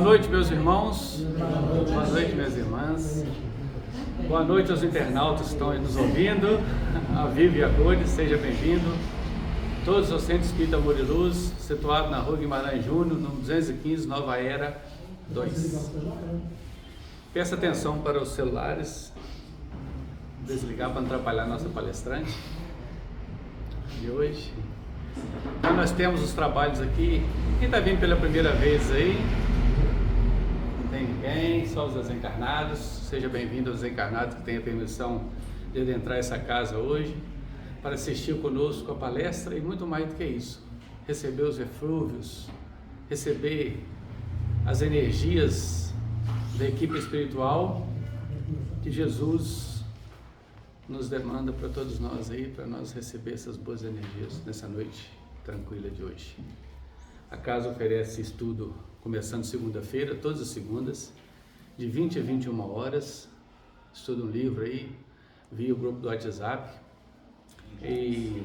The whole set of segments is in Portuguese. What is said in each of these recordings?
Boa noite, meus irmãos. Boa noite, minhas irmãs. Boa noite aos internautas que estão aí nos ouvindo. A vivo e a cores, seja bem-vindo. Todos os Centro Espírita Amor e Luz, situado na Rua Guimarães Júnior, número 215, Nova Era 2. Peça atenção para os celulares. Desligar para não atrapalhar a nossa palestrante de hoje. Então nós temos os trabalhos aqui. Quem está vindo pela primeira vez aí, não tem ninguém, só os desencarnados. Seja bem-vindo aos desencarnados que têm a permissão de adentrar essa casa hoje para assistir conosco a palestra e muito mais do que isso, receber os eflúvios, receber as energias da equipe espiritual que Jesus nos demanda para todos nós aí, para nós receber essas boas energias nessa noite tranquila de hoje. A casa oferece estudo começando segunda-feira, todas as segundas, de 20 a 21 horas, estuda um livro aí, via o grupo do WhatsApp, e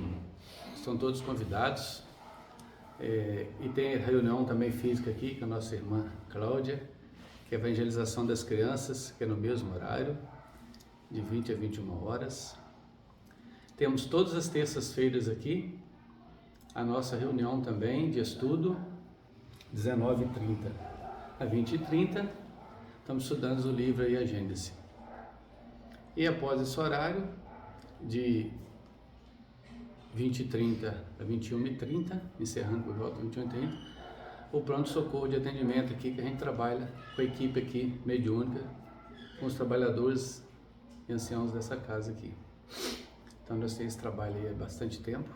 estão todos convidados, e tem reunião também física aqui com a nossa irmã Cláudia, que é a evangelização das crianças, que é no mesmo horário, de 20 a 21 horas. Temos todas as terças-feiras aqui a nossa reunião também de estudo, 19h30 a 20h30, estamos estudando o livro aí, a Gênesis. E após esse horário, de 20h30 a 21h30, encerrando por volta de 21h30, o pronto-socorro de atendimento aqui, que a gente trabalha com a equipe aqui, mediúnica, com os trabalhadores e anciãos dessa casa aqui. Então nós temos esse trabalho aí há bastante tempo,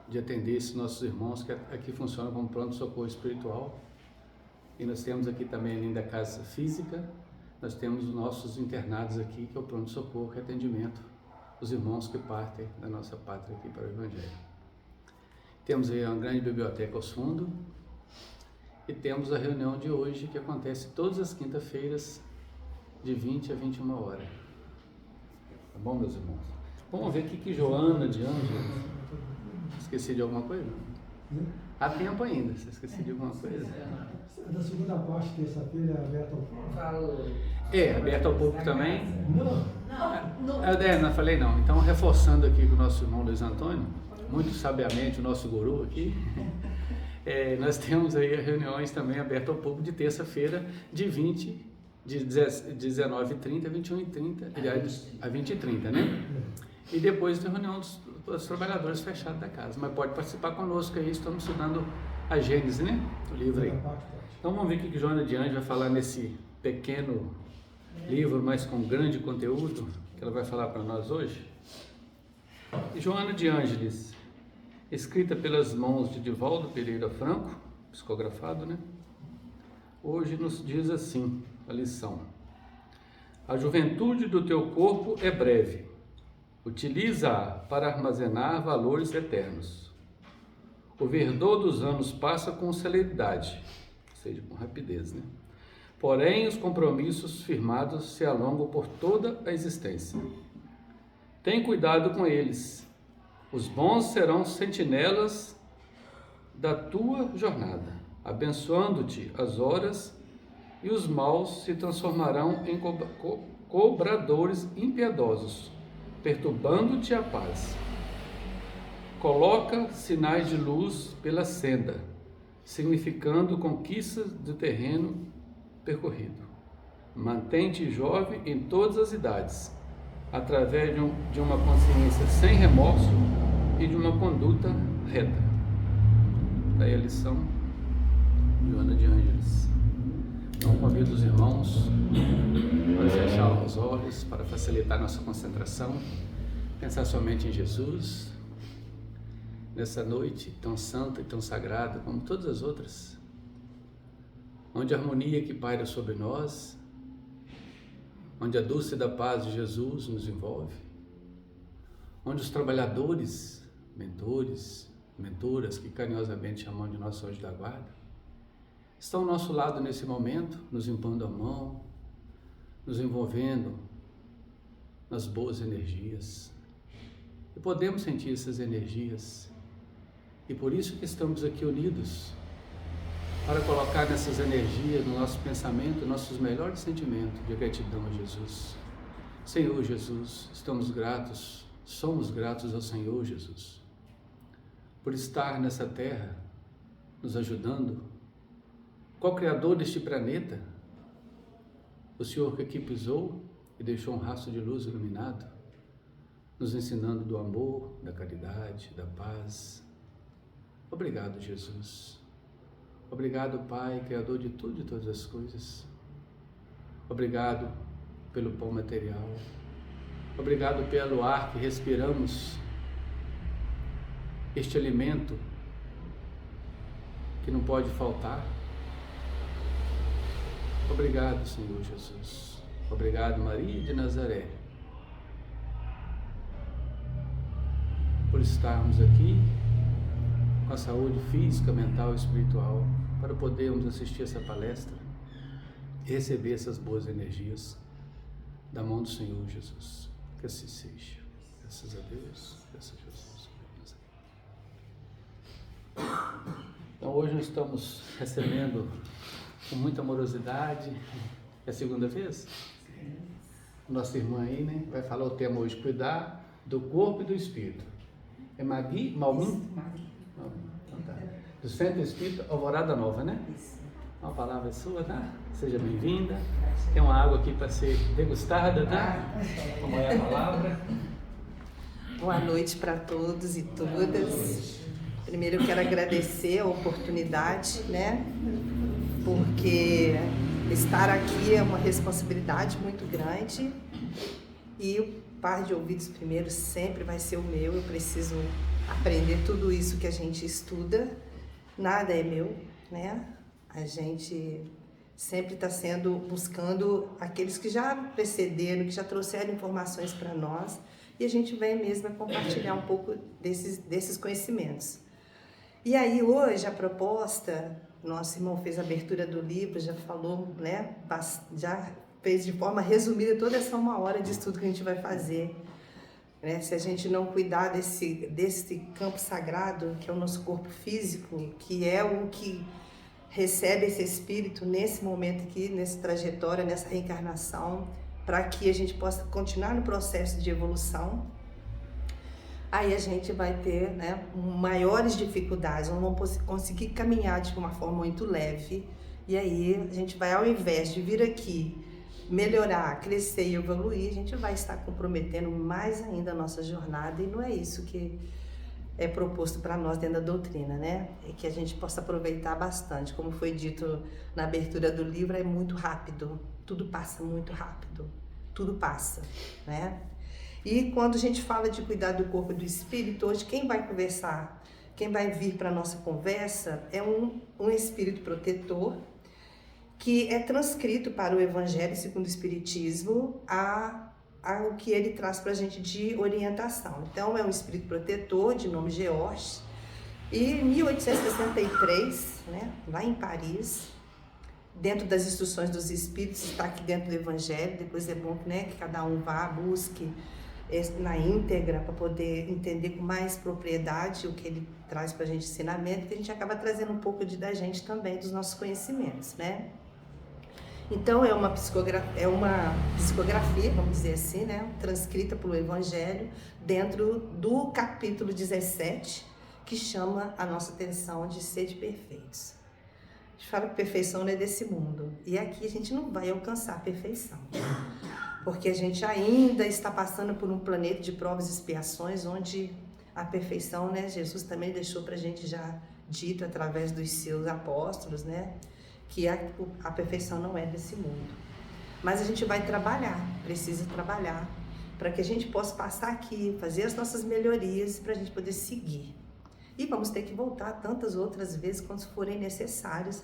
de atender esses nossos irmãos que aqui funcionam como pronto-socorro espiritual. E nós temos aqui também, além da casa física, nós temos os nossos internados aqui, que é o pronto-socorro, que é atendimento, os irmãos que partem da nossa pátria aqui para o Evangelho. Temos aí uma grande biblioteca aos fundos, e temos a reunião de hoje, que acontece todas as quintas-feiras, de 20 a 21 horas. Tá bom, meus irmãos? Vamos ver aqui que Joana de Ângelo. Esqueci de alguma coisa? Há tempo ainda. Você esqueceu de alguma coisa? Da segunda parte, terça-feira, é aberta ao público? É, aberta ao público também? Não falei não. Então, reforçando aqui com o nosso irmão Luiz Antônio, muito sabiamente, o nosso guru aqui, nós temos aí reuniões também abertas ao público de terça-feira, de 19h30 a 21h30, aliás, a 20h30, né? E depois tem reunião dos trabalhadores fechados da casa, mas pode participar conosco aí, estamos estudando a Gênesis, né? O livro aí. Então vamos ver o que Joana de Ângelo vai falar nesse pequeno livro, mas com grande conteúdo, que ela vai falar para nós hoje. Joana de Ângeles, escrita pelas mãos de Divaldo Pereira Franco, psicografado, né? Hoje nos diz assim, a lição: a juventude do teu corpo é breve, utiliza-a para armazenar valores eternos. O verdor dos anos passa com celeridade, ou seja, com rapidez, né? Porém, os compromissos firmados se alongam por toda a existência. Tem cuidado com eles. Os bons serão sentinelas da tua jornada, abençoando-te as horas, e os maus se transformarão em cobradores impiedosos, perturbando-te a paz. Coloca sinais de luz pela senda, significando conquistas do terreno percorrido. Mantém-te jovem em todas as idades, através de uma consciência sem remorso e de uma conduta reta. Daí a lição de Joana de Ângeles. Então convido os irmãos para fechar os olhos, para facilitar nossa concentração, pensar somente em Jesus, nessa noite tão santa e tão sagrada como todas as outras, onde a harmonia que paira sobre nós, onde a dúlce paz de Jesus nos envolve, onde os trabalhadores, mentores, mentoras, que carinhosamente chamam de nosso anjo da guarda, estão ao nosso lado nesse momento, nos impondo a mão, nos envolvendo nas boas energias. E podemos sentir essas energias. E por isso que estamos aqui unidos, para colocar nessas energias, no nosso pensamento, nossos melhores sentimentos de gratidão a Jesus. Senhor Jesus, estamos gratos, somos gratos ao Senhor Jesus, por estar nessa terra, nos ajudando. Qual Criador deste planeta? O Senhor que aqui pisou e deixou um rastro de luz iluminado, nos ensinando do amor, da caridade, da paz. Obrigado, Jesus. Obrigado, Pai, Criador de tudo e todas as coisas. Obrigado pelo pão material. Obrigado pelo ar que respiramos, este alimento que não pode faltar. Obrigado, Senhor Jesus. Obrigado, Maria de Nazaré, por estarmos aqui com a saúde física, mental e espiritual, para podermos assistir essa palestra e receber essas boas energias da mão do Senhor Jesus. Que assim seja. Graças a Deus. Graças a Jesus. Então hoje nós estamos recebendo com muita amorosidade. É a segunda vez? Nossa irmã aí, né? Vai falar o tema hoje: cuidar do corpo e do espírito. É Magui Malmin? Então tá. Do Centro Espírita Alvorada Nova, né? Isso. Uma palavra sua, tá? Seja bem-vinda. Tem uma água aqui para ser degustada, tá? Como é a palavra? Boa noite para todos e todas. Primeiro eu quero agradecer a oportunidade, né? Porque estar aqui é uma responsabilidade muito grande e o par de ouvidos primeiro sempre vai ser o meu. Eu preciso aprender tudo isso que a gente estuda. Nada é meu, né? A gente sempre está buscando aqueles que já precederam, que já trouxeram informações para nós, e a gente vem mesmo a compartilhar um pouco desses conhecimentos. E aí hoje a proposta, nosso irmão fez a abertura do livro, já falou, né? Já fez de forma resumida toda essa 1 hora de estudo que a gente vai fazer. Né? Se a gente não cuidar desse campo sagrado, que é o nosso corpo físico, que é o que recebe esse espírito nesse momento aqui, nessa trajetória, nessa reencarnação, para que a gente possa continuar no processo de evolução, aí a gente vai ter, né, maiores dificuldades, não vamos conseguir caminhar de uma forma muito leve, e aí a gente vai, ao invés de vir aqui melhorar, crescer e evoluir, a gente vai estar comprometendo mais ainda a nossa jornada, e não é isso que é proposto para nós dentro da doutrina, né? E que a gente possa aproveitar bastante. Como foi dito na abertura do livro, é muito rápido, tudo passa muito rápido, tudo passa, né? E quando a gente fala de cuidar do corpo e do espírito, hoje quem vai conversar, quem vai vir para a nossa conversa é um espírito protetor que é transcrito para o Evangelho segundo o Espiritismo o que ele traz para a gente de orientação. Então, é um espírito protetor de nome George, e em 1863, né, lá em Paris, dentro das instruções dos espíritos, está aqui dentro do Evangelho. Depois é bom, né, que cada um vá, busque na íntegra para poder entender com mais propriedade o que ele traz para a gente, ensinamento, que a gente acaba trazendo um pouco da gente também, dos nossos conhecimentos, né? Então é uma psicografia, vamos dizer assim, né, transcrita pelo Evangelho, dentro do capítulo 17, que chama a nossa atenção de sede perfeitos. A gente fala que perfeição não é desse mundo, e aqui a gente não vai alcançar a perfeição, porque a gente ainda está passando por um planeta de provas e expiações, onde a perfeição, né, Jesus também deixou para a gente já dito através dos seus apóstolos, né, que a perfeição não é desse mundo. Mas a gente vai trabalhar, precisa trabalhar, para que a gente possa passar aqui, fazer as nossas melhorias, para a gente poder seguir. E vamos ter que voltar tantas outras vezes, quantas forem necessárias,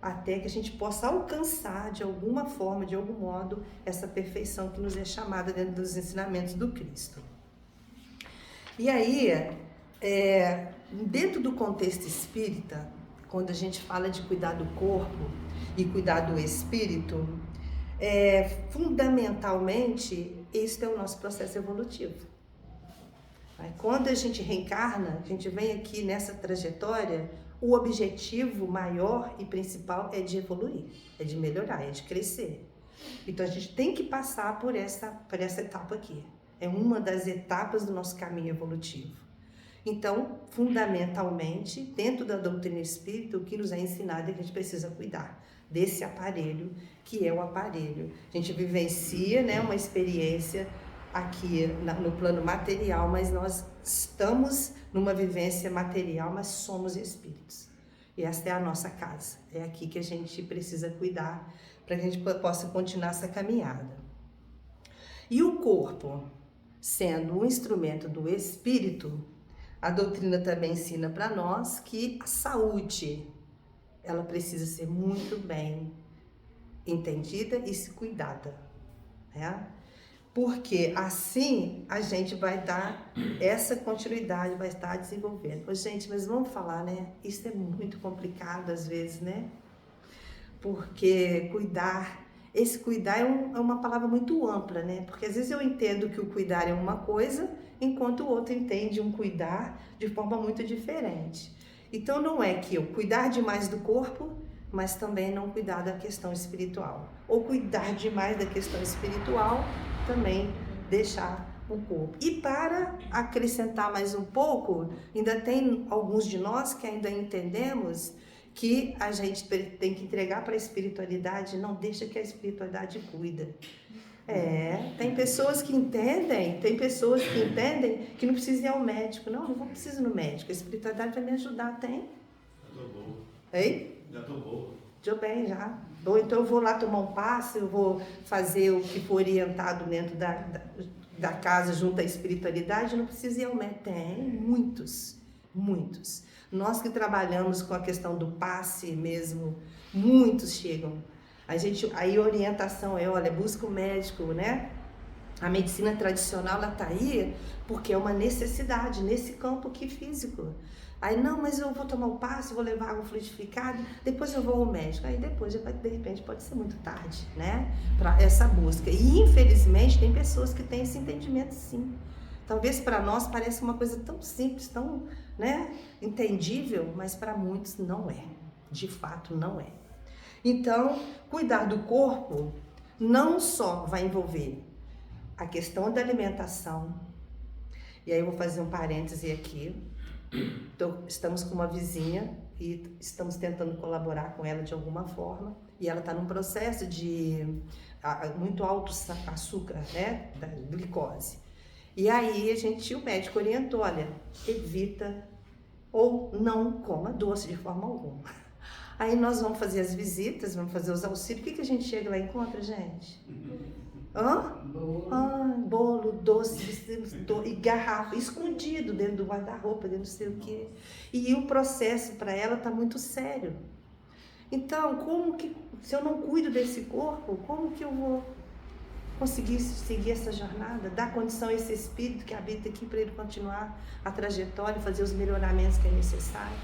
até que a gente possa alcançar, de alguma forma, de algum modo, essa perfeição que nos é chamada dentro dos ensinamentos do Cristo. E aí, dentro do contexto espírita, quando a gente fala de cuidar do corpo e cuidar do espírito, fundamentalmente, este é o nosso processo evolutivo. Quando a gente reencarna, a gente vem aqui nessa trajetória, o objetivo maior e principal é de evoluir, é de melhorar, é de crescer. Então a gente tem que passar por essa etapa aqui. É uma das etapas do nosso caminho evolutivo. Então, fundamentalmente, dentro da doutrina espírita, o que nos é ensinado é que a gente precisa cuidar desse aparelho, que é o aparelho. A gente vivencia, né, uma experiência aqui no plano material, mas nós estamos numa vivência material, mas somos espíritos. E esta é a nossa casa. É aqui que a gente precisa cuidar para que a gente possa continuar essa caminhada. E o corpo, sendo um instrumento do espírito, a doutrina também ensina para nós que a saúde, ela precisa ser muito bem entendida e se cuidada, né? Porque assim a gente vai dar essa continuidade, vai estar desenvolvendo. Ô, gente, mas vamos falar, né? Isso é muito complicado às vezes, né? Porque esse cuidar é uma palavra muito ampla, né? Porque às vezes eu entendo que o cuidar é uma coisa, enquanto o outro entende um cuidar de forma muito diferente. Então não é que eu cuidar demais do corpo, mas também não cuidar da questão espiritual. Ou cuidar demais da questão espiritual, também deixar o corpo. E para acrescentar mais um pouco, ainda tem alguns de nós que ainda entendemos que a gente tem que entregar para a espiritualidade, não deixa que a espiritualidade cuida. Tem pessoas que entendem que não precisa ir ao médico. Não preciso ir no médico, a espiritualidade vai me ajudar, tem? Já tô boa. Ei? Já tô boa. Tô bem já. Ou então eu vou lá tomar um passe, eu vou fazer o que for orientado dentro da casa junto à espiritualidade, não precisa ir ao médico. Tem muitos. Nós que trabalhamos com a questão do passe mesmo, muitos chegam. Aí a orientação é, olha, busca o médico, né? A medicina tradicional, ela tá aí porque é uma necessidade nesse campo aqui físico. Aí, não, mas eu vou tomar o passe, vou levar água fluidificada, depois eu vou ao médico. Aí depois, de repente, pode ser muito tarde, né? Para essa busca. E, infelizmente, tem pessoas que têm esse entendimento, sim. Talvez para nós pareça uma coisa tão simples, tão, né, entendível, mas para muitos não é. De fato, não é. Então, cuidar do corpo não só vai envolver a questão da alimentação, e aí eu vou fazer um parêntese aqui. Então, estamos com uma vizinha e estamos tentando colaborar com ela de alguma forma, e ela está num processo de muito alto açúcar, né, da glicose. E aí o médico orientou, olha, evita ou não coma doce de forma alguma. Aí nós vamos fazer as visitas, vamos fazer os auxílios. O que a gente chega lá e encontra, gente? Bolo, doce, e garrafa, escondido dentro do guarda-roupa, dentro não sei o quê. E o processo para ela está muito sério. Então, se eu não cuido desse corpo, como que eu vou conseguir seguir essa jornada, dar condição a esse espírito que habita aqui para ele continuar a trajetória, fazer os melhoramentos que é necessário?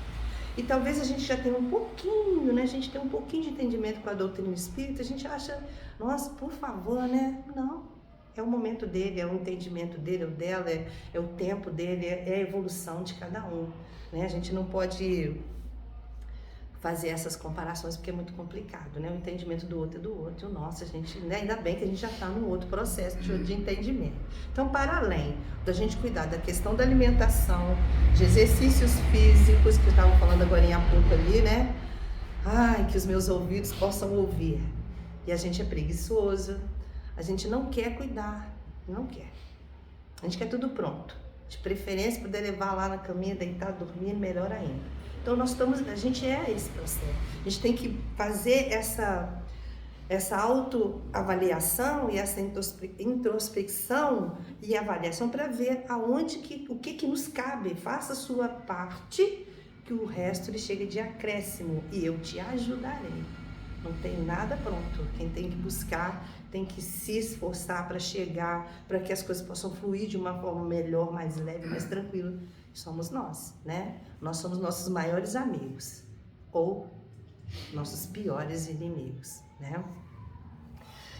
E talvez a gente já tenha um pouquinho, né? A gente tem um pouquinho de entendimento com a doutrina espírita, a gente acha, nossa, por favor, né? Não, é o momento dele, é o entendimento dele, é o dela, é o tempo dele, é a evolução de cada um, né? A gente não pode fazer essas comparações porque é muito complicado, né? O entendimento do outro é do outro, e o nosso, a gente, né? Ainda bem que a gente já está num outro processo de entendimento. Então, para além da gente cuidar da questão da alimentação, de exercícios físicos, que eu estava falando agora há pouco ali, né? Ai, que os meus ouvidos possam ouvir. E a gente é preguiçoso, a gente não quer cuidar, não quer. A gente quer tudo pronto. De preferência, poder levar lá na caminha, deitar, dormir, melhor ainda. Então, a gente é esse processo. A gente tem que fazer essa autoavaliação e essa introspecção e avaliação para ver o que nos cabe. Faça a sua parte, que o resto lhe chegue de acréscimo e eu te ajudarei. Não tem nada pronto. Quem tem que buscar, tem que se esforçar para chegar, para que as coisas possam fluir de uma forma melhor, mais leve, mais tranquila. Somos nós, né? Nós somos nossos maiores amigos ou nossos piores inimigos, né?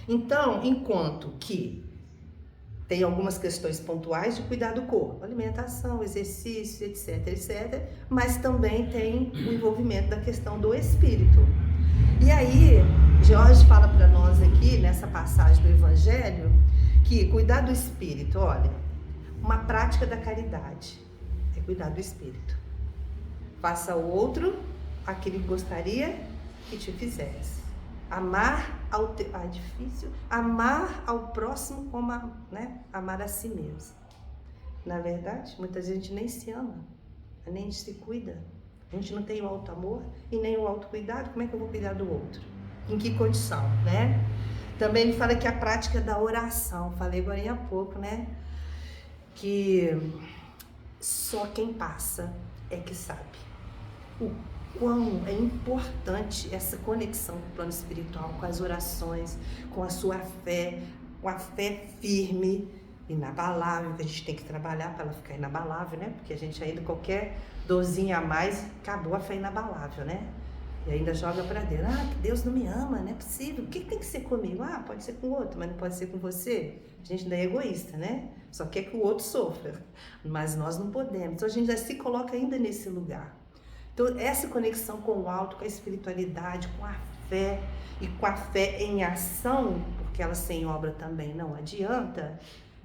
Então, enquanto que Tem algumas questões pontuais de cuidar do corpo, alimentação, exercício, etc, etc, mas também tem o envolvimento da questão do espírito. E aí, Jorge fala para nós aqui, nessa passagem do Evangelho, que cuidar do espírito, olha, uma prática da caridade é cuidar do espírito. Faça ao outro aquilo que gostaria que te fizesse. Amar amar ao próximo como amar a si mesmo. Na verdade, muita gente nem se ama, nem se cuida. A gente não tem o auto-amor e nem o autocuidado. Como é que eu vou cuidar do outro? Em que condição, né? Também ele fala que a prática da oração, falei agora há pouco, né? Que só quem passa é que sabe o quão é importante essa conexão com o plano espiritual, com as orações, com a sua fé, com a fé firme, inabalável, que a gente tem que trabalhar para ela ficar inabalável, né? Porque a gente ainda, qualquer dorzinha a mais, acabou a fé inabalável, né? E ainda joga para dentro, que Deus não me ama, não é possível, o que tem que ser comigo? Pode ser com o outro, mas não pode ser com você. A gente ainda é egoísta, né? Só quer que o outro sofra, mas nós não podemos. Então a gente já se coloca ainda nesse lugar. Então essa conexão com o alto, com a espiritualidade, com a fé e com a fé em ação, porque ela sem obra também não adianta,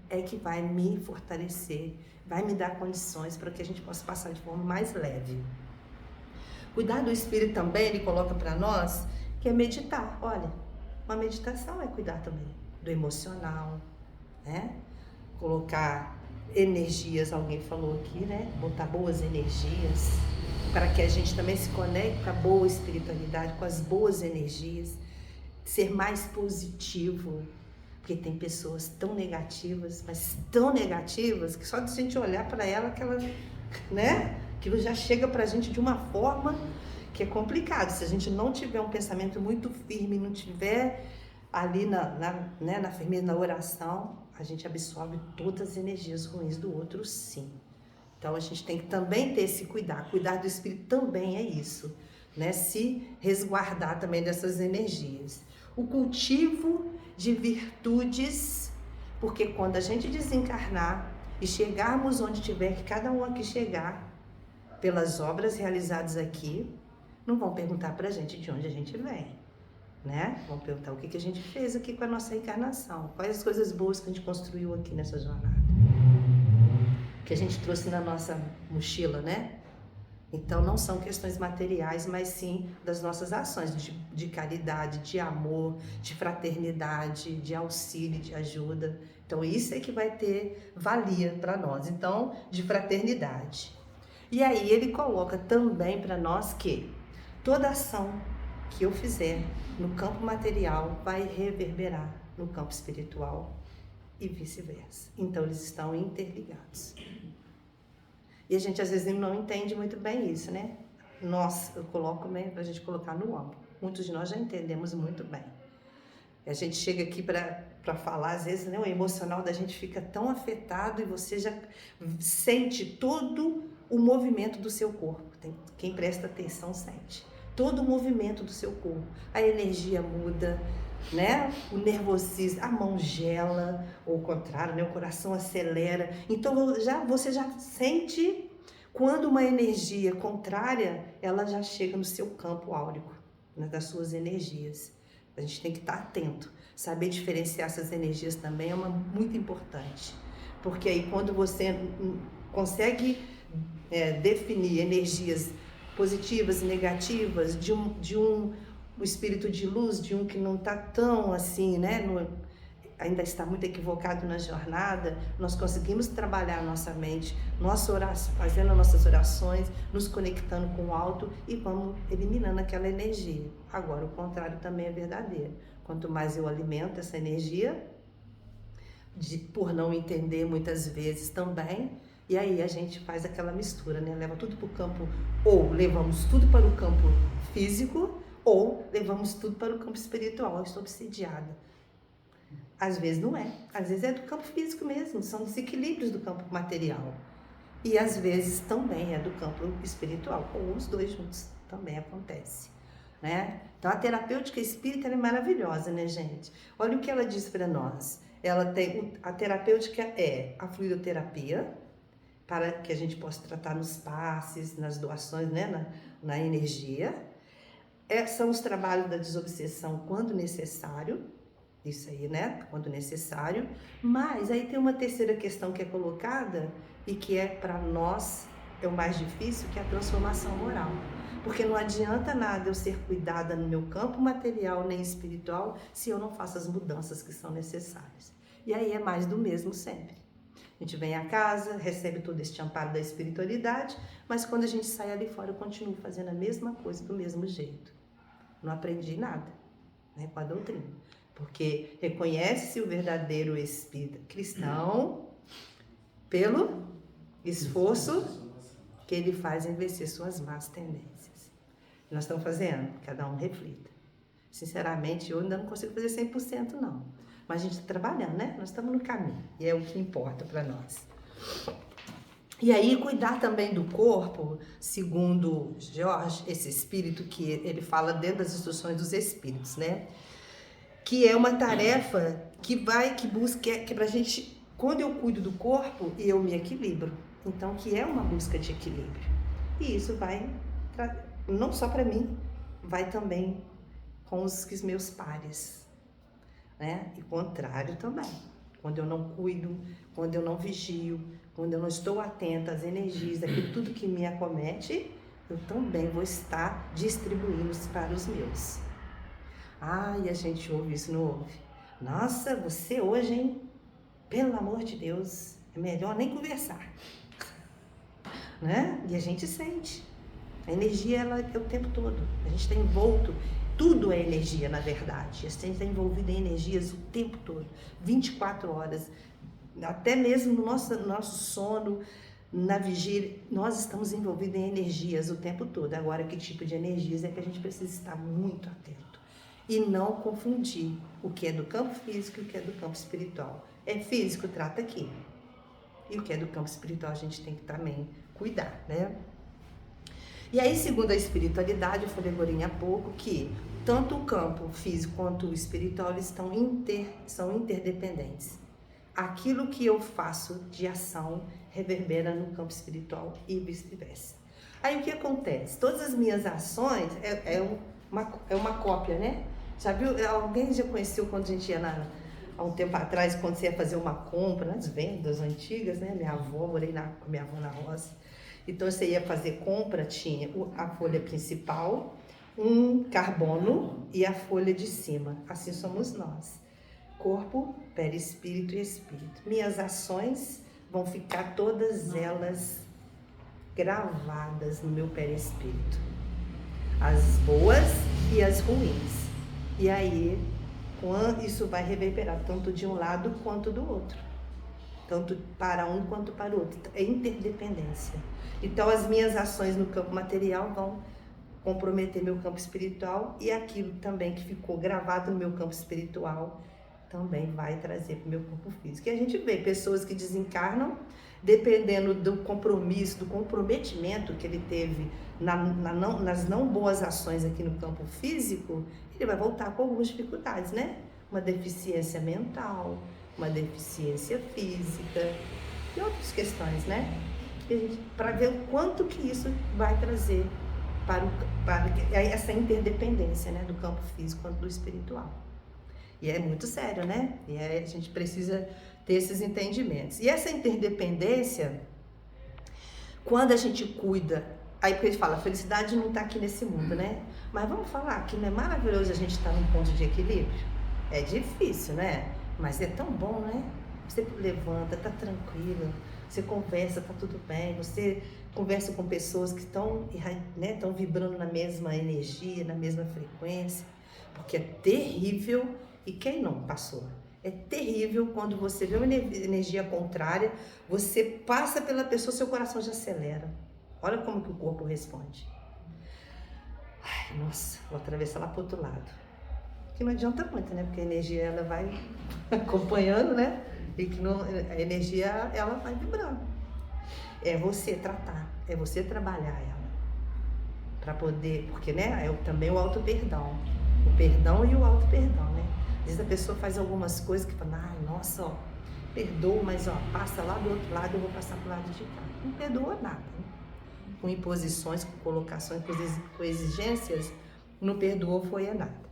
é que vai me fortalecer, vai me dar condições para que a gente possa passar de forma mais leve. Cuidar do espírito também, ele coloca para nós, que é meditar. Olha, uma meditação é cuidar também do emocional, né? Colocar energias, alguém falou aqui, né? Botar boas energias, para que a gente também se conecte com a boa espiritualidade, com as boas energias, ser mais positivo, porque tem pessoas tão negativas, mas tão negativas, que só de a gente olhar para ela, né? Aquilo já chega pra gente de uma forma que é complicado. Se a gente não tiver um pensamento muito firme, não tiver ali na firmeza, na oração, a gente absorve todas as energias ruins do outro, sim. Então a gente tem que também ter esse cuidado. Cuidar do espírito também é isso, né? Se resguardar também dessas energias. O cultivo de virtudes, porque quando a gente desencarnar e chegarmos onde tiver que cada um aqui chegar, pelas obras realizadas aqui, não vão perguntar pra gente de onde a gente vem, né? Vão perguntar o que a gente fez aqui com a nossa encarnação, quais as coisas boas que a gente construiu aqui nessa jornada, que a gente trouxe na nossa mochila, né? Então não são questões materiais, mas sim das nossas ações de caridade, de amor, de fraternidade, de auxílio, de ajuda. Então isso é que vai ter valia para nós, então de fraternidade. E aí ele coloca também para nós que toda ação que eu fizer no campo material vai reverberar no campo espiritual e vice-versa. Então eles estão interligados. E a gente às vezes não entende muito bem isso, né? Eu coloco bem para a gente colocar no ombro. Muitos de nós já entendemos muito bem. A gente chega aqui para falar, às vezes, né, o emocional da gente fica tão afetado e você já sente todo o movimento do seu corpo. Quem presta atenção sente. Todo o movimento do seu corpo. A energia muda, né? O nervosismo, a mão gela, ou o contrário, né? O coração acelera. Então você já sente quando uma energia contrária, ela já chega no seu campo áurico, né? Das suas energias. A gente tem que estar atento. Saber diferenciar essas energias também é muito importante. Porque aí quando você consegue definir energias positivas e negativas de um espírito de luz, de um que não está tão assim, né? Ainda está muito equivocado na jornada, nós conseguimos trabalhar a nossa mente, fazendo as nossas orações, nos conectando com o alto e vamos eliminando aquela energia. Agora, o contrário também é verdadeiro. Quanto mais eu alimento essa energia, por não entender muitas vezes também, e aí a gente faz aquela mistura, né? Leva tudo para o campo, ou levamos tudo para o campo físico, ou levamos tudo para o campo espiritual. Eu estou obsidiada. Às vezes não é. Às vezes é do campo físico mesmo. São desequilíbrios do campo material. E às vezes também é do campo espiritual. Ou os dois juntos também acontece, né? Então a terapêutica espírita é maravilhosa, né, gente? Olha o que ela diz para nós. ela tem a terapêutica é a fluidoterapia, para que a gente possa tratar nos passes, nas doações, né, na energia. São os trabalhos da desobsessão quando necessário, isso aí, né, quando necessário. Mas aí tem uma terceira questão que é colocada e que é para nós é o mais difícil, que é a transformação moral. Porque não adianta nada eu ser cuidada no meu campo material nem espiritual se eu não faço as mudanças que são necessárias. E aí é mais do mesmo sempre. A gente vem a casa, recebe todo este amparo da espiritualidade, mas quando a gente sai ali fora, eu continuo fazendo a mesma coisa do mesmo jeito. Não aprendi nada, né, com a doutrina. Porque reconhece-se o verdadeiro espírito cristão pelo esforço que ele faz em vencer suas más tendências. Nós estamos fazendo, cada um reflita. Sinceramente, eu ainda não consigo fazer 100% não. Mas a gente está trabalhando, né? Nós estamos no caminho. E é o que importa para nós. E aí, cuidar também do corpo, segundo Jorge, esse espírito que ele fala dentro das instruções dos espíritos, né? Que é uma tarefa que busca, que pra gente, quando eu cuido do corpo, eu me equilibro. Então, que é uma busca de equilíbrio. E isso vai, não só para mim, vai também com os meus pares, né? E contrário também. Quando eu não cuido, quando eu não vigio, quando eu não estou atenta às energias, daquilo tudo que me acomete, eu também vou estar distribuindo para os meus. E a gente ouve isso, não ouve? Nossa, você hoje, hein? Pelo amor de Deus, é melhor nem conversar. Né? E a gente sente. A energia, ela é o tempo todo. A gente está envolto. Tudo é energia, na verdade. A gente está envolvido em energias o tempo todo. 24 horas. Até mesmo no nosso sono, na vigília, nós estamos envolvidos em energias o tempo todo. Agora, que tipo de energias é que a gente precisa estar muito atento. E não confundir o que é do campo físico e o que é do campo espiritual. É físico, trata aqui. E o que é do campo espiritual a gente tem que também cuidar, né? E aí, segundo a espiritualidade, eu falei agora há pouco que tanto o campo físico quanto o espiritual eles são interdependentes. Aquilo que eu faço de ação reverbera no campo espiritual e vice-versa. Aí o que acontece? Todas as minhas ações é uma cópia, né? Já viu? Alguém já conheceu quando a gente ia há um tempo atrás, quando você ia fazer uma compra nas vendas antigas, né? Minha avó, morei com minha avó na roça. Então você ia fazer compra, tinha a folha principal, um carbono e a folha de cima. Assim somos nós. Corpo, perispírito e espírito. Minhas ações vão ficar todas elas gravadas no meu perispírito. As boas e as ruins. E aí, isso vai reverberar tanto de um lado quanto do outro. Tanto para um quanto para o outro. É interdependência. Então, as minhas ações no campo material vão comprometer meu campo espiritual e aquilo também que ficou gravado no meu campo espiritual também vai trazer para o meu corpo físico. E a gente vê pessoas que desencarnam, dependendo do compromisso, do comprometimento que ele teve nas não boas ações aqui no campo físico, ele vai voltar com algumas dificuldades, né? Uma deficiência mental, uma deficiência física e outras questões, né? Para ver o quanto que isso vai trazer para essa interdependência, né? Do campo físico quanto do espiritual. E é muito sério, né? E a gente precisa ter esses entendimentos. E essa interdependência, quando a gente cuida, aí porque a gente fala, a felicidade não está aqui nesse mundo, né? Mas vamos falar que não é maravilhoso a gente estar num ponto de equilíbrio? É difícil, né? Mas é tão bom, né? Você levanta, tá tranquilo, você conversa, tá tudo bem, você conversa com pessoas que estão, né, estão vibrando na mesma energia, na mesma frequência, porque é terrível. E quem não passou? É terrível quando você vê uma energia contrária, você passa pela pessoa, seu coração já acelera. Olha como que o corpo responde. Ai, nossa, vou atravessar lá para o outro lado. Que não adianta muito, né? Porque a energia ela vai acompanhando, né? E que a energia ela vai vibrando. É você tratar, é você trabalhar ela. Para poder, porque né? É também o auto-perdão. O perdão e o auto-perdão, né? Às vezes a pessoa faz algumas coisas que fala, ai, nossa, ó, perdoa, mas ó, passa lá do outro lado, eu vou passar pro lado de cá. Não perdoa nada, né? Com imposições, com colocações, com exigências, não perdoou foi a nada.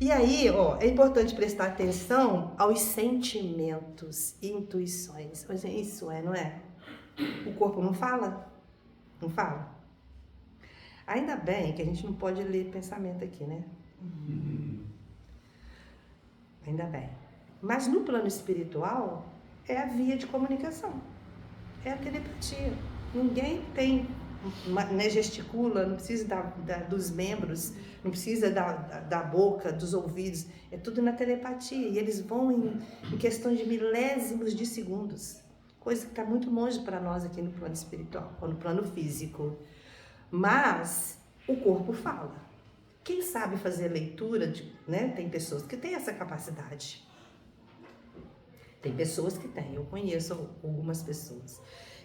E aí, ó, é importante prestar atenção aos sentimentos e intuições. Isso não é? O corpo não fala? Não fala? Ainda bem que a gente não pode ler pensamento aqui, né? Ainda bem. Mas no plano espiritual, é a via de comunicação. É a telepatia. Ninguém tem, né, gesticula, não precisa dos membros, não precisa da boca, dos ouvidos. É tudo na telepatia. E eles vão em questão de milésimos de segundos. Coisa que está muito longe para nós aqui no plano espiritual, ou no plano físico. Mas o corpo fala. Quem sabe fazer leitura, né? Tem pessoas que têm essa capacidade. Tem pessoas que têm, eu conheço algumas pessoas,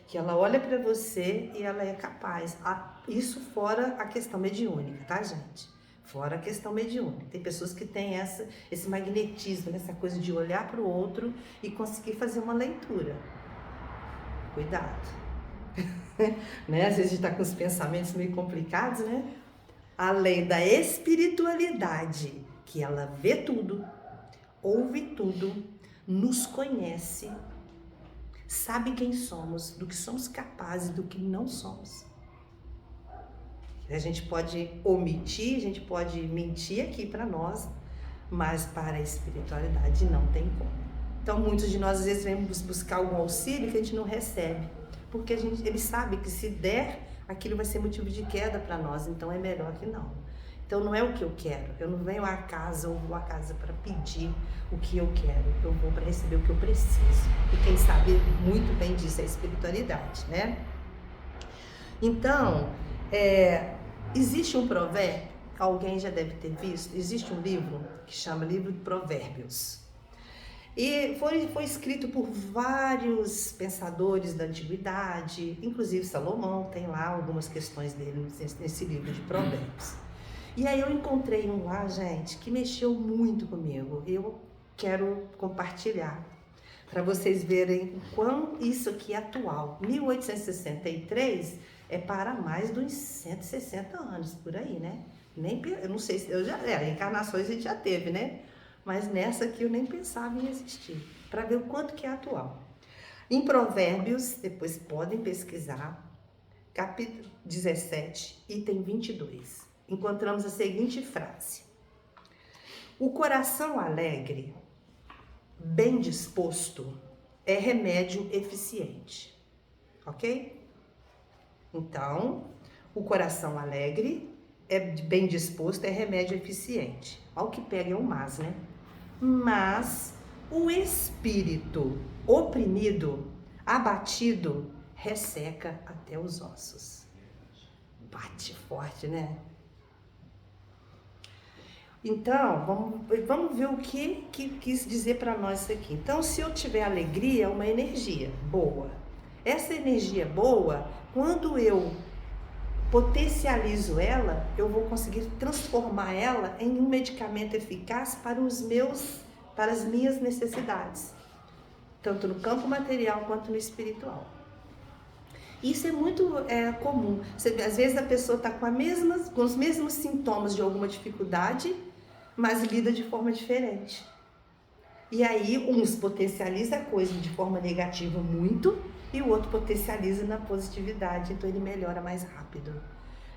que ela olha para você e ela é capaz. Isso fora a questão mediúnica, tá, gente? Fora a questão mediúnica. Tem pessoas que têm esse magnetismo, essa coisa de olhar para o outro e conseguir fazer uma leitura. Cuidado. Né? Às vezes a gente está com os pensamentos meio complicados, né? Além da espiritualidade, que ela vê tudo, ouve tudo, nos conhece, sabe quem somos, do que somos capazes, do que não somos. A gente pode omitir, a gente pode mentir aqui para nós, mas para a espiritualidade não tem como. Então muitos de nós às vezes vemos buscar algum auxílio que a gente não recebe, porque ele sabe que se der, aquilo vai ser motivo de queda para nós, então é melhor que não. Então não é o que eu quero, eu não venho à casa ou vou à casa para pedir o que eu quero, eu vou para receber o que eu preciso. E quem sabe muito bem disso é a espiritualidade, né? Então, existe um provérbio, alguém já deve ter visto, existe um livro que chama Livro de Provérbios. E foi escrito por vários pensadores da antiguidade, inclusive Salomão tem lá algumas questões dele nesse livro de Provérbios. E aí eu encontrei um lá, gente, que mexeu muito comigo. Eu quero compartilhar para vocês verem o quão isso aqui é atual. 1863 é para mais de uns 160 anos, por aí, né? Eu não sei se encarnações a gente já teve, né? Mas nessa aqui eu nem pensava em existir, para ver o quanto que é atual. Em Provérbios, depois podem pesquisar, capítulo 17, item 22. Encontramos a seguinte frase: o coração alegre, bem disposto, é remédio eficiente. Ok? Então, o coração alegre, bem disposto, é remédio eficiente. Olha o que pega é o mas, né? Mas o espírito oprimido, abatido, resseca até os ossos. Bate forte, né? Então, vamos ver o que quis dizer para nós isso aqui. Então, se eu tiver alegria, é uma energia boa. Essa energia boa, quando eu potencializo ela, eu vou conseguir transformar ela em um medicamento eficaz para as minhas necessidades, tanto no campo material quanto no espiritual. Isso é muito comum. Às vezes a pessoa está com os mesmos sintomas de alguma dificuldade, mas lida de forma diferente. E aí, uns potencializa a coisa de forma negativa muito, e o outro potencializa na positividade, então ele melhora mais rápido.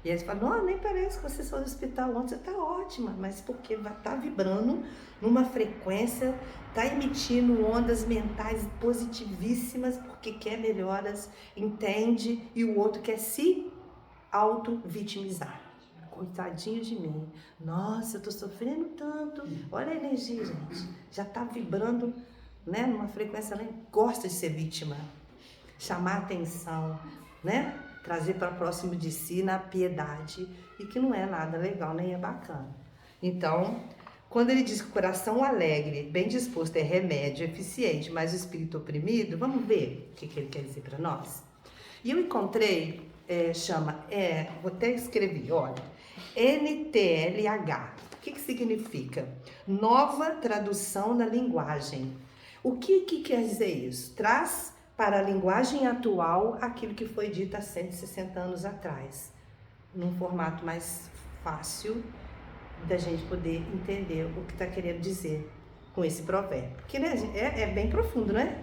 E aí você fala, não, nem parece que você saiu do hospital ontem, você está ótima, mas porque está vibrando numa frequência, está emitindo ondas mentais positivíssimas, porque quer melhoras, entende, e o outro quer se auto-vitimizar. Coitadinho de mim, nossa, eu estou sofrendo tanto, olha a energia, gente, já está vibrando, né, numa frequência, ela gosta de ser vítima, chamar atenção, né, trazer para próximo de si na piedade, e que não é nada legal, nem é bacana. Então, quando ele diz que o coração alegre, bem disposto, é remédio eficiente, mas o espírito oprimido, vamos ver o que ele quer dizer para nós? E eu encontrei, vou até escrever, olha, NTLH, O que significa? Nova tradução na linguagem. O que quer dizer isso? Traz para a linguagem atual aquilo que foi dito há 160 anos atrás, num formato mais fácil da gente poder entender o que está querendo dizer com esse provérbio. Porque né, é bem profundo, não é?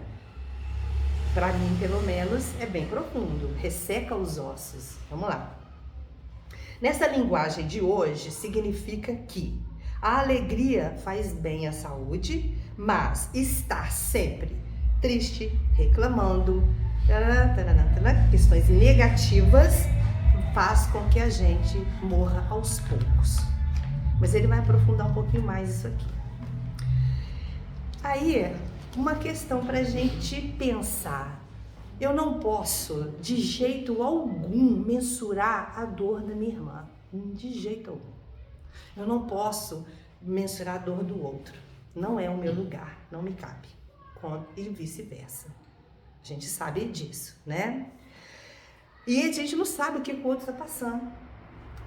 Para mim, pelo menos, é bem profundo. Resseca os ossos. Vamos lá. Nessa linguagem de hoje, significa que a alegria faz bem à saúde, mas estar sempre triste, reclamando, questões negativas, faz com que a gente morra aos poucos. Mas ele vai aprofundar um pouquinho mais isso aqui. Aí, uma questão para a gente pensar. Eu não posso, de jeito algum, mensurar a dor da minha irmã. De jeito algum. Eu não posso mensurar a dor do outro. Não é o meu lugar, não me cabe. E vice-versa. A gente sabe disso, né? E a gente não sabe o que o outro está passando.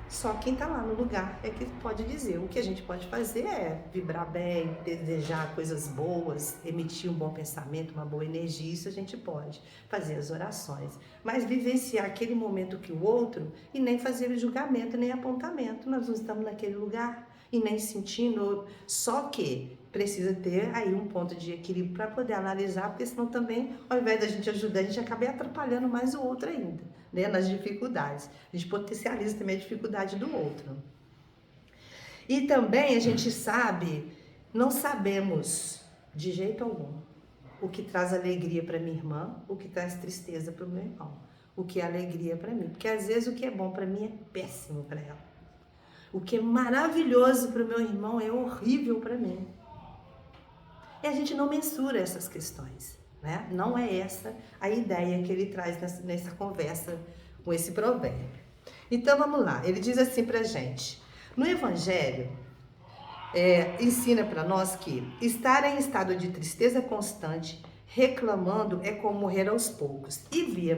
Só quem está lá no lugar é que pode dizer. O que a gente pode fazer é vibrar bem, desejar coisas boas, emitir um bom pensamento, uma boa energia. Isso a gente pode fazer as orações. Mas vivenciar aquele momento que o outro e nem fazer julgamento, nem apontamento. Nós não estamos naquele lugar e nem sentindo. Só que precisa ter aí um ponto de equilíbrio para poder analisar, porque senão também, ao invés da gente ajudar, a gente acaba atrapalhando mais o outro ainda, né? Nas dificuldades. A gente potencializa também a dificuldade do outro. E também a gente sabe, não sabemos de jeito algum o que traz alegria para minha irmã, o que traz tristeza para o meu irmão, o que é alegria para mim. Porque às vezes o que é bom para mim é péssimo para ela. O que é maravilhoso para o meu irmão é horrível para mim. E a gente não mensura essas questões, né? Não é essa a ideia que ele traz nessa conversa com esse provérbio. Então vamos lá, ele diz assim pra gente: no Evangelho, ensina para nós que estar em estado de tristeza constante, reclamando, é como morrer aos poucos. E via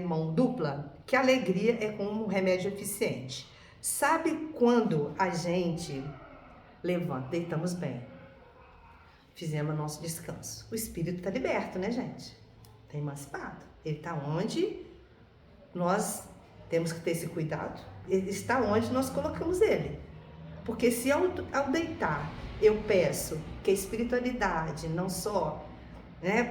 mão dupla, que a alegria é como um remédio eficiente. Sabe quando a gente levanta, deitamos bem, fizemos nosso descanso, o espírito está liberto, né, gente? Está emancipado. Ele está onde nós temos que ter esse cuidado. Ele está onde nós colocamos ele. Porque se ao deitar eu peço que a espiritualidade não só, né,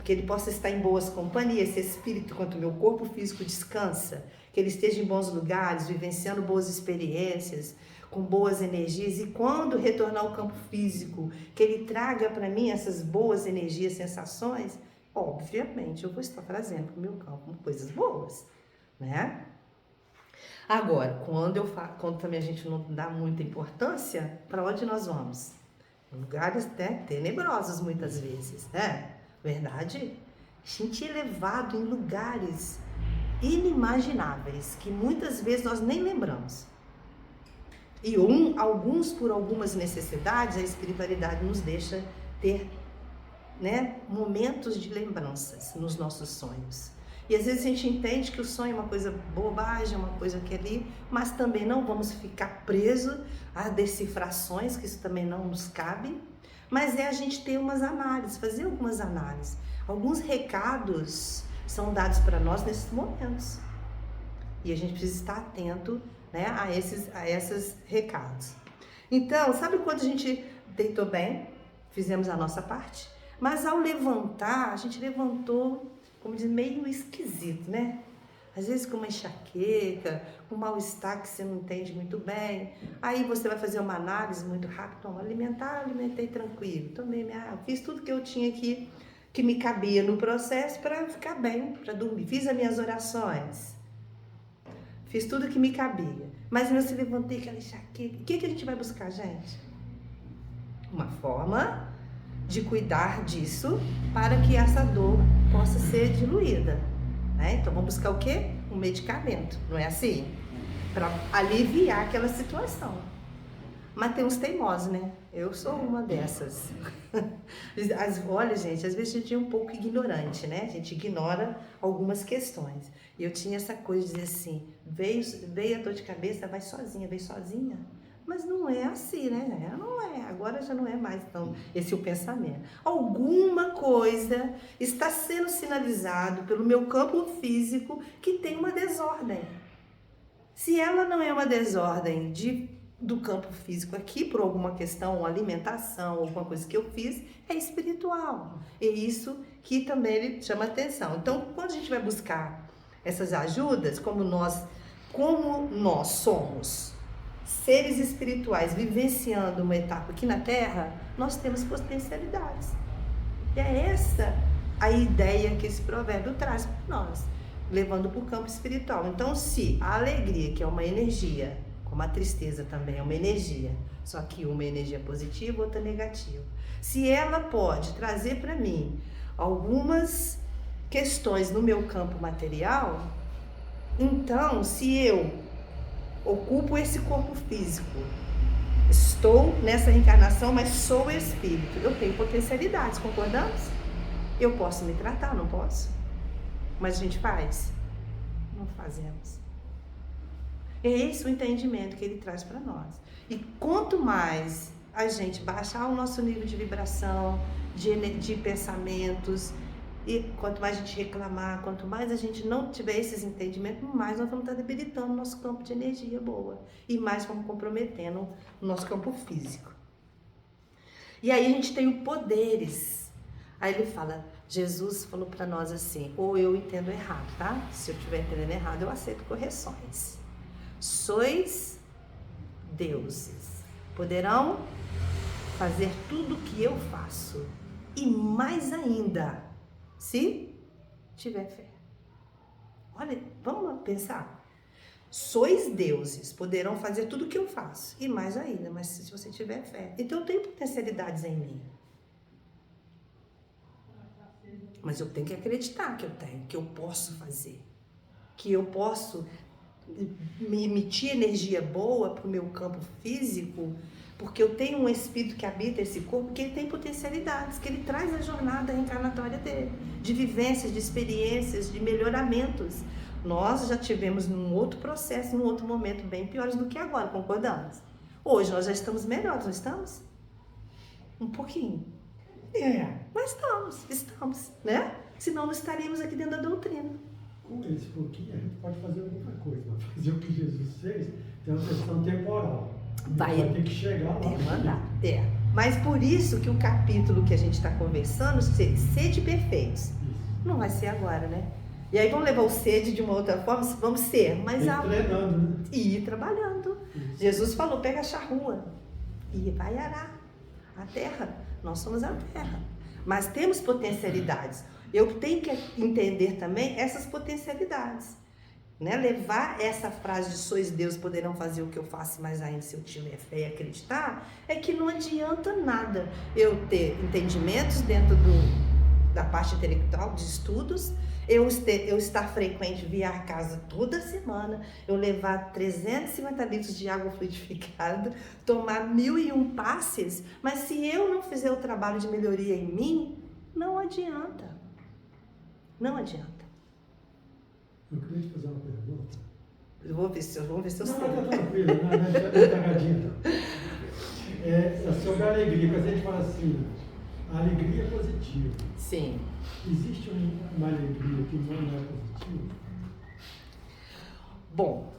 que ele possa estar em boas companhias, esse espírito, enquanto o meu corpo físico descansa, que ele esteja em bons lugares, vivenciando boas experiências, com boas energias, e quando retornar ao campo físico, que ele traga para mim essas boas energias, sensações, obviamente eu vou estar trazendo para o meu campo coisas boas, né? Agora, quando também a gente não dá muita importância, para onde nós vamos? Em lugares, né, tenebrosos muitas vezes, né? Verdade? A gente é levado em lugares inimagináveis, que muitas vezes nós nem lembramos. E alguns por algumas necessidades, a espiritualidade nos deixa ter, né, momentos de lembranças nos nossos sonhos. E às vezes a gente entende que o sonho é uma coisa bobagem, uma coisa que é ali, mas também não vamos ficar presos a decifrações, que isso também não nos cabe, mas é a gente ter umas análises, fazer algumas análises. Alguns recados são dados para nós nesses momentos. E a gente precisa estar atento, né, a esses recados. Então, sabe quando a gente deitou bem, fizemos a nossa parte, mas ao levantar, a gente levantou, como diz, meio esquisito, né? Às vezes com uma enxaqueca, com um mal-estar que você não entende muito bem. Aí você vai fazer uma análise muito rápida. Não, alimentei tranquilo, tomei minha água, fiz tudo que eu tinha que me cabia no processo para ficar bem, para dormir. Fiz as minhas orações. Fiz tudo que me cabia. Mas eu se levantei aquela enxaqueca. O que a gente vai buscar, gente? Uma forma de cuidar disso para que essa dor possa ser diluída, né? Então vamos buscar o quê? Um medicamento, não é assim? Para aliviar aquela situação. Mas tem uns teimosos, né? Eu sou uma dessas. Olha, gente, às vezes a gente é um pouco ignorante, né? A gente ignora algumas questões. E eu tinha essa coisa de dizer assim, veio a dor de cabeça, vai sozinha, veio sozinha. Mas não é assim, né? Não é, agora já não é mais então esse o pensamento. Alguma coisa está sendo sinalizado pelo meu campo físico que tem uma desordem. Se ela não é uma desordem do campo físico aqui, por alguma questão, alimentação, alguma coisa que eu fiz, é espiritual. É isso que também ele chama atenção. Então, quando a gente vai buscar essas ajudas, como nós somos seres espirituais vivenciando uma etapa aqui na Terra, nós temos potencialidades. E é essa a ideia que esse provérbio traz para nós, levando para o campo espiritual. Então, se a alegria, que é uma energia, como a tristeza também é uma energia, só que uma é energia positiva, outra negativa. Se ela pode trazer para mim algumas questões no meu campo material, então, se eu ocupo esse corpo físico, estou nessa reencarnação, mas sou espírito, eu tenho potencialidades, concordamos? Eu posso me tratar, não posso? Mas a gente faz? Não fazemos. É esse o entendimento que ele traz para nós. E quanto mais a gente baixar o nosso nível de vibração, de pensamentos, e quanto mais a gente reclamar, quanto mais a gente não tiver esses entendimentos, mais nós vamos estar debilitando o nosso campo de energia boa. E mais vamos comprometendo o nosso campo físico. E aí a gente tem os poderes. Aí ele fala, Jesus falou para nós assim, ou eu entendo errado, tá? Se eu estiver entendendo errado, eu aceito correções. Sois deuses, poderão fazer tudo o que eu faço e mais ainda, se tiver fé. Olha, vamos pensar. Sois deuses, poderão fazer tudo o que eu faço e mais ainda, mas se você tiver fé. Então eu tenho potencialidades em mim. Mas eu tenho que acreditar que eu tenho, que eu posso fazer, que eu posso me emitir energia boa para o meu campo físico, porque eu tenho um espírito que habita esse corpo, que ele tem potencialidades, que ele traz a jornada reencarnatória dele, de vivências, de experiências, de melhoramentos. Nós já tivemos num outro processo, num outro momento bem piores do que agora, concordamos? Hoje nós já estamos melhores, não estamos? Um pouquinho. Mas estamos, né? Senão não estaríamos aqui dentro da doutrina. Com esse pouquinho a gente pode fazer alguma coisa, fazer o que Jesus fez, tem uma questão temporal. Vai ter que chegar lá. Demandar. Mas por isso que o capítulo que a gente está conversando, sede perfeitos, isso. Não vai ser agora, né? E aí vamos levar o sede de uma outra forma, vamos ser, mas treinando, né? E ir trabalhando. Isso. Jesus falou, pega a charrua e vai arar a terra. Nós somos a terra. Mas temos potencialidades. Eu tenho que entender também essas potencialidades. Né? Levar essa frase de sois Deus, poderão fazer o que eu faço, mas ainda se eu tiver fé e acreditar, é que não adianta nada eu ter entendimentos dentro da parte intelectual, de estudos, eu estar frequente, vir à casa toda semana, eu levar 350 litros de água fluidificada, tomar 1001 passes, mas se eu não fizer o trabalho de melhoria em mim, não adianta. Não adianta. Eu queria te fazer uma pergunta. Vamos ver se eu sei. Não, tá tranquilo, não é pegadinha. É sobre a alegria, quando a gente fala assim, a alegria é positiva. Sim. Existe uma alegria que não é positiva? Bom,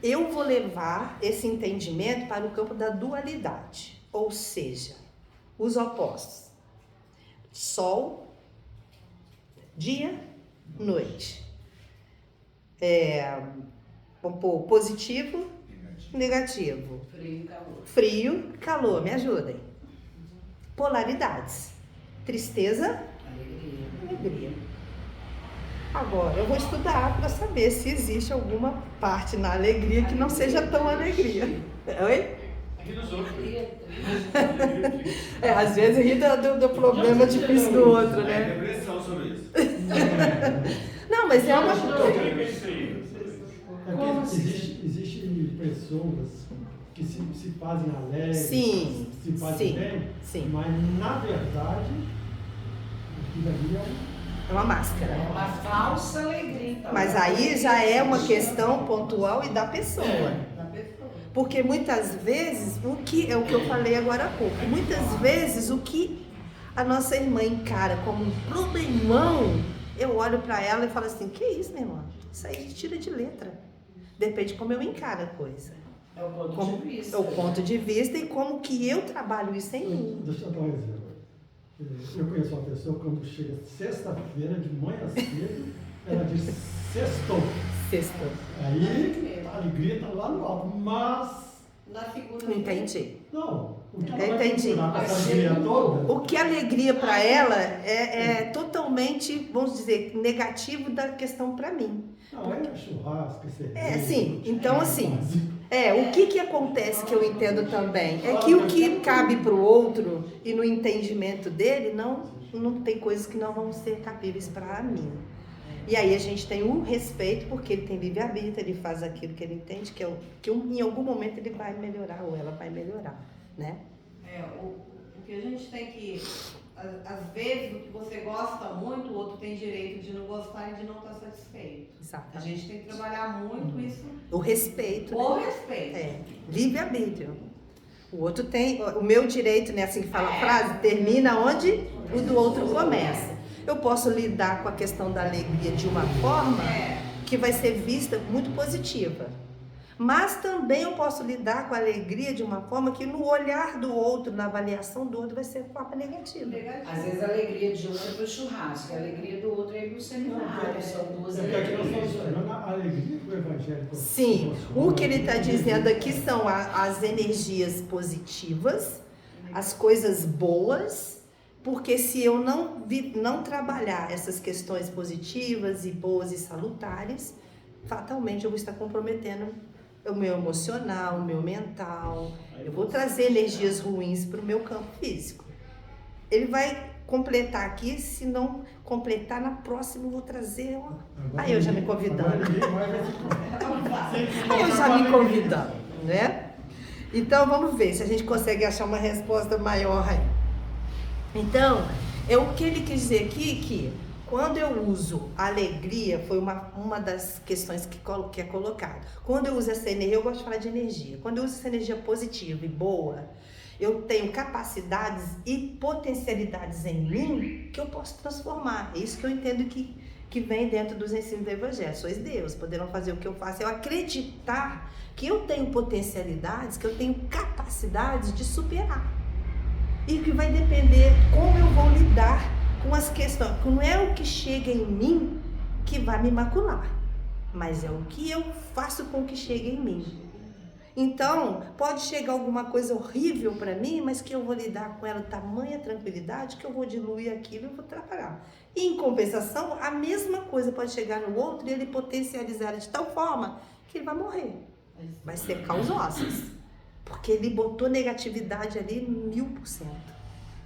eu vou levar esse entendimento para o campo da dualidade, ou seja, os opostos. Sol, dia, noite. Vamos pôr positivo, negativo. Frio, calor, me ajudem. Polaridades. Tristeza, alegria. Agora, eu vou estudar para saber se existe alguma parte na alegria que não seja tão alegria. Oi? Às vezes ri do problema difícil do outro, né? Tem depressão sobre isso. Não, mas é uma Existe pessoas que se fazem alegres, Sim, se fazem sim, bem, sim. mas na verdade, aquilo ali É uma máscara. É uma falsa alegria. Então. Mas aí já é uma questão pontual e da pessoa. Da pessoa. Porque muitas vezes, o que eu falei agora há pouco, muitas vezes o que a nossa irmã encara como um problemão, eu olho para ela e falo assim, que isso, minha irmã? Isso aí tira de letra. Depende de como eu encaro a coisa. É o ponto Como, de vista. é o ponto de vista e como que eu trabalho isso em mim. Deixa eu dar um exemplo. Eu conheço uma pessoa, quando chega sexta-feira, de manhã cedo, ela diz sextou. Sexto. Aí a alegria está lá no alto, mas... Na segunda. Entendi. Não, o que ela Eu vai entendi. procurar com essa alegria toda... O que é alegria para ela é totalmente, vamos dizer, negativo da questão para mim. Não, é churrasco, cerveja... É, sim. Então, assim, o que acontece que eu entendo também é que o que cabe para o outro e no entendimento dele, não tem coisas que não vão ser cabíveis para mim. E aí a gente tem o respeito, porque ele tem livre-arbítrio, ele faz aquilo que ele entende, que em algum momento ele vai melhorar, ou ela vai melhorar, né? O que a gente tem que... Às vezes, o que você gosta muito, o outro tem direito de não gostar e de não estar satisfeito. Exato. A gente tem que trabalhar muito isso. O respeito. O né? respeito. Livre-arbítrio. O outro tem, o meu direito, né, assim que fala a frase, termina onde o do outro começa. Eu posso lidar com a questão da alegria de uma forma que vai ser vista muito positiva. Mas também eu posso lidar com a alegria de uma forma que no olhar do outro, na avaliação do outro, vai ser forma negativa. Às vezes a alegria de um é pro churrasco, a alegria do outro é pro seminário, são duas Porque aqui nós alegrias. estamos falando a alegria do Evangelho. Sim, o que ele está dizendo aqui são as energias positivas, as coisas boas, porque se eu não trabalhar essas questões positivas e boas e salutares, fatalmente eu vou estar comprometendo o meu emocional, o meu mental. Eu vou trazer energias ruins para o meu campo físico. Ele vai completar aqui, se não completar, na próxima eu vou trazer. Aí eu já me convidando. Aí eu já me convidando, né? Então vamos ver se a gente consegue achar uma resposta maior aí. Então, o que ele quis dizer aqui que quando eu uso a alegria, foi uma das questões que é colocado. Quando eu uso essa energia, eu gosto de falar de energia. Quando eu uso essa energia positiva e boa, eu tenho capacidades e potencialidades em mim que eu posso transformar. É isso que eu entendo que vem dentro dos ensinos do Evangelho. Sois Deus, poderão fazer o que eu faço. Eu acreditar que eu tenho potencialidades, que eu tenho capacidades de superar. E que vai depender como eu vou lidar com as questões. Não é o que chega em mim que vai me macular, mas é o que eu faço com que chegue em mim. Então, pode chegar alguma coisa horrível para mim, mas que eu vou lidar com ela tamanha tranquilidade que eu vou diluir aquilo e vou trabalhar. E, em compensação, a mesma coisa pode chegar no outro e ele potencializar de tal forma que ele vai morrer. Vai secar os ossos. Porque ele botou negatividade ali 1000%.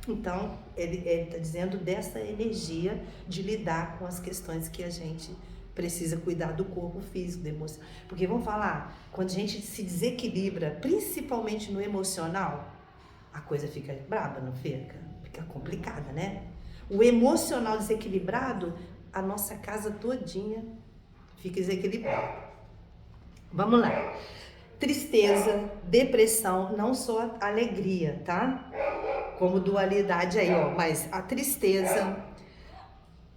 Então, ele está dizendo dessa energia de lidar com as questões que a gente precisa cuidar do corpo físico, da emoção. Porque vamos falar, quando a gente se desequilibra, principalmente no emocional, a coisa fica braba, não fica? Fica complicada, né? O emocional desequilibrado, a nossa casa todinha fica desequilibrada. Vamos lá. Tristeza, depressão, não só alegria, tá? Como dualidade aí, ó. Mas a tristeza...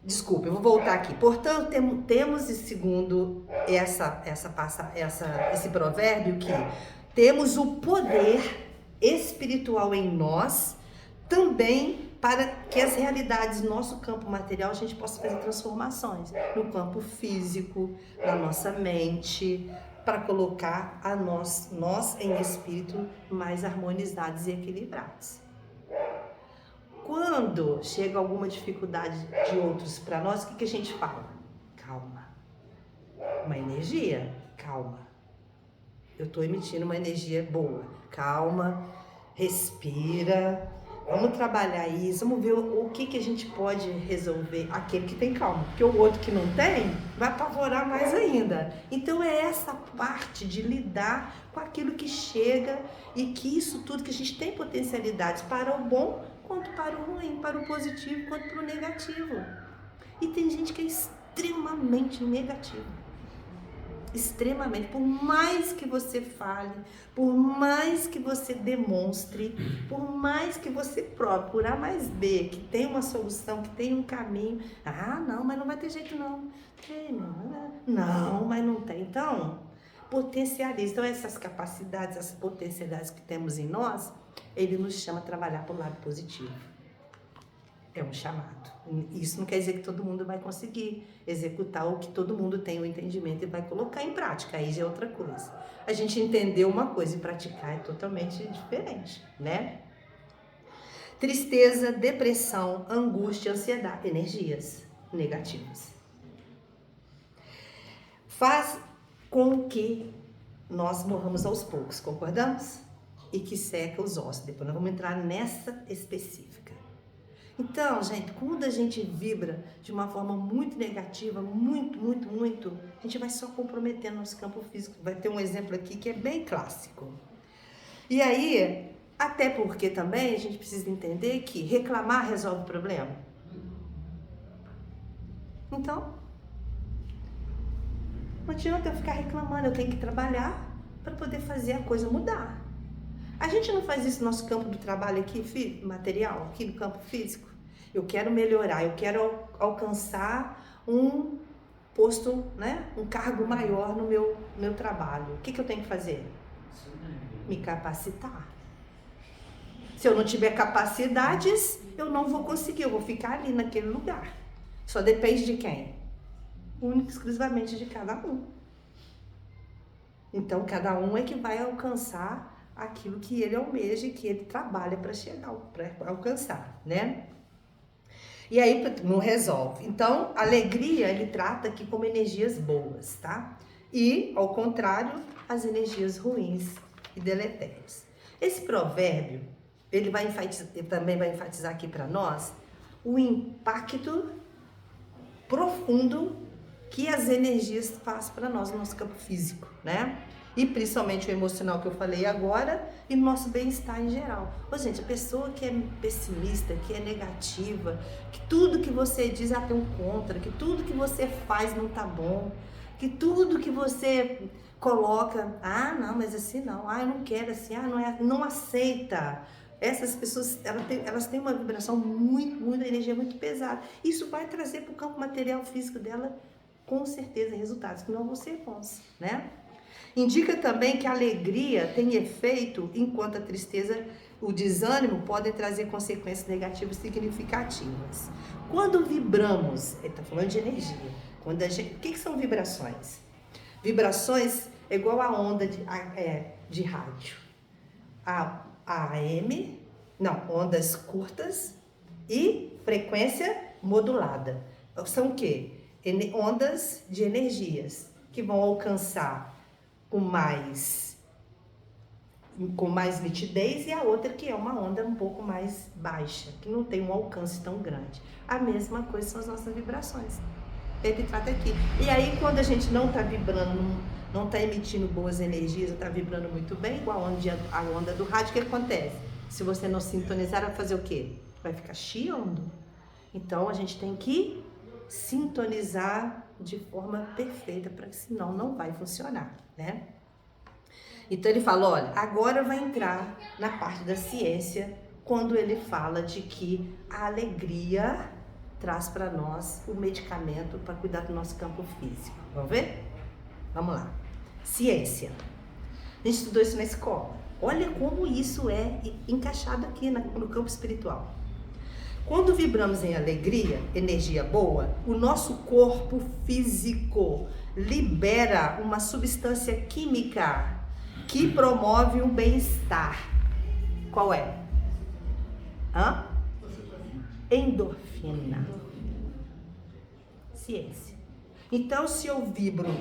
Desculpa, eu vou voltar aqui. Portanto, temos, segundo esse provérbio, que temos o poder espiritual em nós, também para que as realidades do nosso campo material a gente possa fazer transformações no campo físico, na nossa mente, para colocar a nós em espírito mais harmonizados e equilibrados. Quando chega alguma dificuldade de outros para nós, o que a gente fala? Calma. Uma energia? Calma. Eu estou emitindo uma energia boa. Calma, respira, Vamos trabalhar isso, vamos ver o que a gente pode resolver. Aquele que tem calma, porque o outro que não tem vai apavorar mais ainda. Então é essa parte de lidar com aquilo que chega e que isso tudo, que a gente tem potencialidades para o bom, quanto para o ruim, para o positivo, quanto para o negativo. E tem gente que é extremamente negativa. Extremamente, por mais que você fale, por mais que você demonstre, por mais que você próprio, por A mais B, que tem uma solução, que tem um caminho, não, mas não vai ter jeito não, não, mas não tem, então, potencializa, então essas capacidades, essas potencialidades que temos em nós, ele nos chama a trabalhar para o lado positivo, é um chamado. Isso não quer dizer que todo mundo vai conseguir executar ou que todo mundo tem o entendimento e vai colocar em prática, aí já é outra coisa. A gente entender uma coisa e praticar é totalmente diferente, né? Tristeza, depressão, angústia, ansiedade, energias negativas. Faz com que nós morramos aos poucos, concordamos? E que seca os ossos. Depois nós vamos entrar nessa específica. Então, gente, quando a gente vibra de uma forma muito negativa, muito, a gente vai só comprometendo nosso campo físico. Vai ter um exemplo aqui que é bem clássico. E aí, até porque também a gente precisa entender que reclamar resolve o problema. Então, não adianta eu ficar reclamando, eu tenho que trabalhar para poder fazer a coisa mudar. A gente não faz isso no nosso campo do trabalho aqui, material, aqui no campo físico. Eu quero melhorar, eu quero alcançar um posto, né? Um cargo maior no meu trabalho. O que eu tenho que fazer? Me capacitar. Se eu não tiver capacidades, eu não vou conseguir, eu vou ficar ali naquele lugar. Só depende de quem? Único e exclusivamente de cada um. Então, cada um é que vai alcançar aquilo que ele almeja e que ele trabalha para chegar, para alcançar, né? E aí não resolve. Então, alegria ele trata aqui como energias boas, tá? E, ao contrário, as energias ruins e deletérias. Esse provérbio, ele também vai enfatizar aqui para nós o impacto profundo que as energias fazem para nós no nosso campo físico, né? E principalmente o emocional que eu falei agora e no nosso bem-estar em geral. Ô, gente, a pessoa que é pessimista, que é negativa, que tudo que você diz tem um contra, que tudo que você faz não tá bom, que tudo que você coloca, não, mas assim não, eu não quero assim, não aceita. Essas pessoas, elas têm uma vibração muito energia muito pesada. Isso vai trazer para o campo material físico dela, com certeza, resultados que não vão ser bons, né? Indica também que a alegria tem efeito, enquanto a tristeza, o desânimo podem trazer consequências negativas significativas. Quando vibramos, ele está falando de energia, o que são vibrações? Vibrações é igual a onda de rádio. Ondas curtas e frequência modulada. São o quê? Ondas de energias que vão alcançar com mais nitidez, e a outra que é uma onda um pouco mais baixa, que não tem um alcance tão grande. A mesma coisa são as nossas vibrações. Ele trata aqui. E aí, quando a gente não está vibrando, não está emitindo boas energias, está vibrando muito bem, igual a onda do rádio, o que acontece? Se você não sintonizar, vai fazer o quê? Vai ficar chiando. Então, a gente tem que sintonizar de forma perfeita, para que senão não vai funcionar, né? Então ele fala, olha, agora vai entrar na parte da ciência, quando ele fala de que a alegria traz para nós o medicamento para cuidar do nosso campo físico. Vamos ver? Vamos lá. Ciência. A gente estudou isso na escola. Olha como isso é encaixado aqui no campo espiritual. Quando vibramos em alegria, energia boa, o nosso corpo físico libera uma substância química que promove um bem-estar. Qual é? Endorfina. Ciência. Então, se eu vibro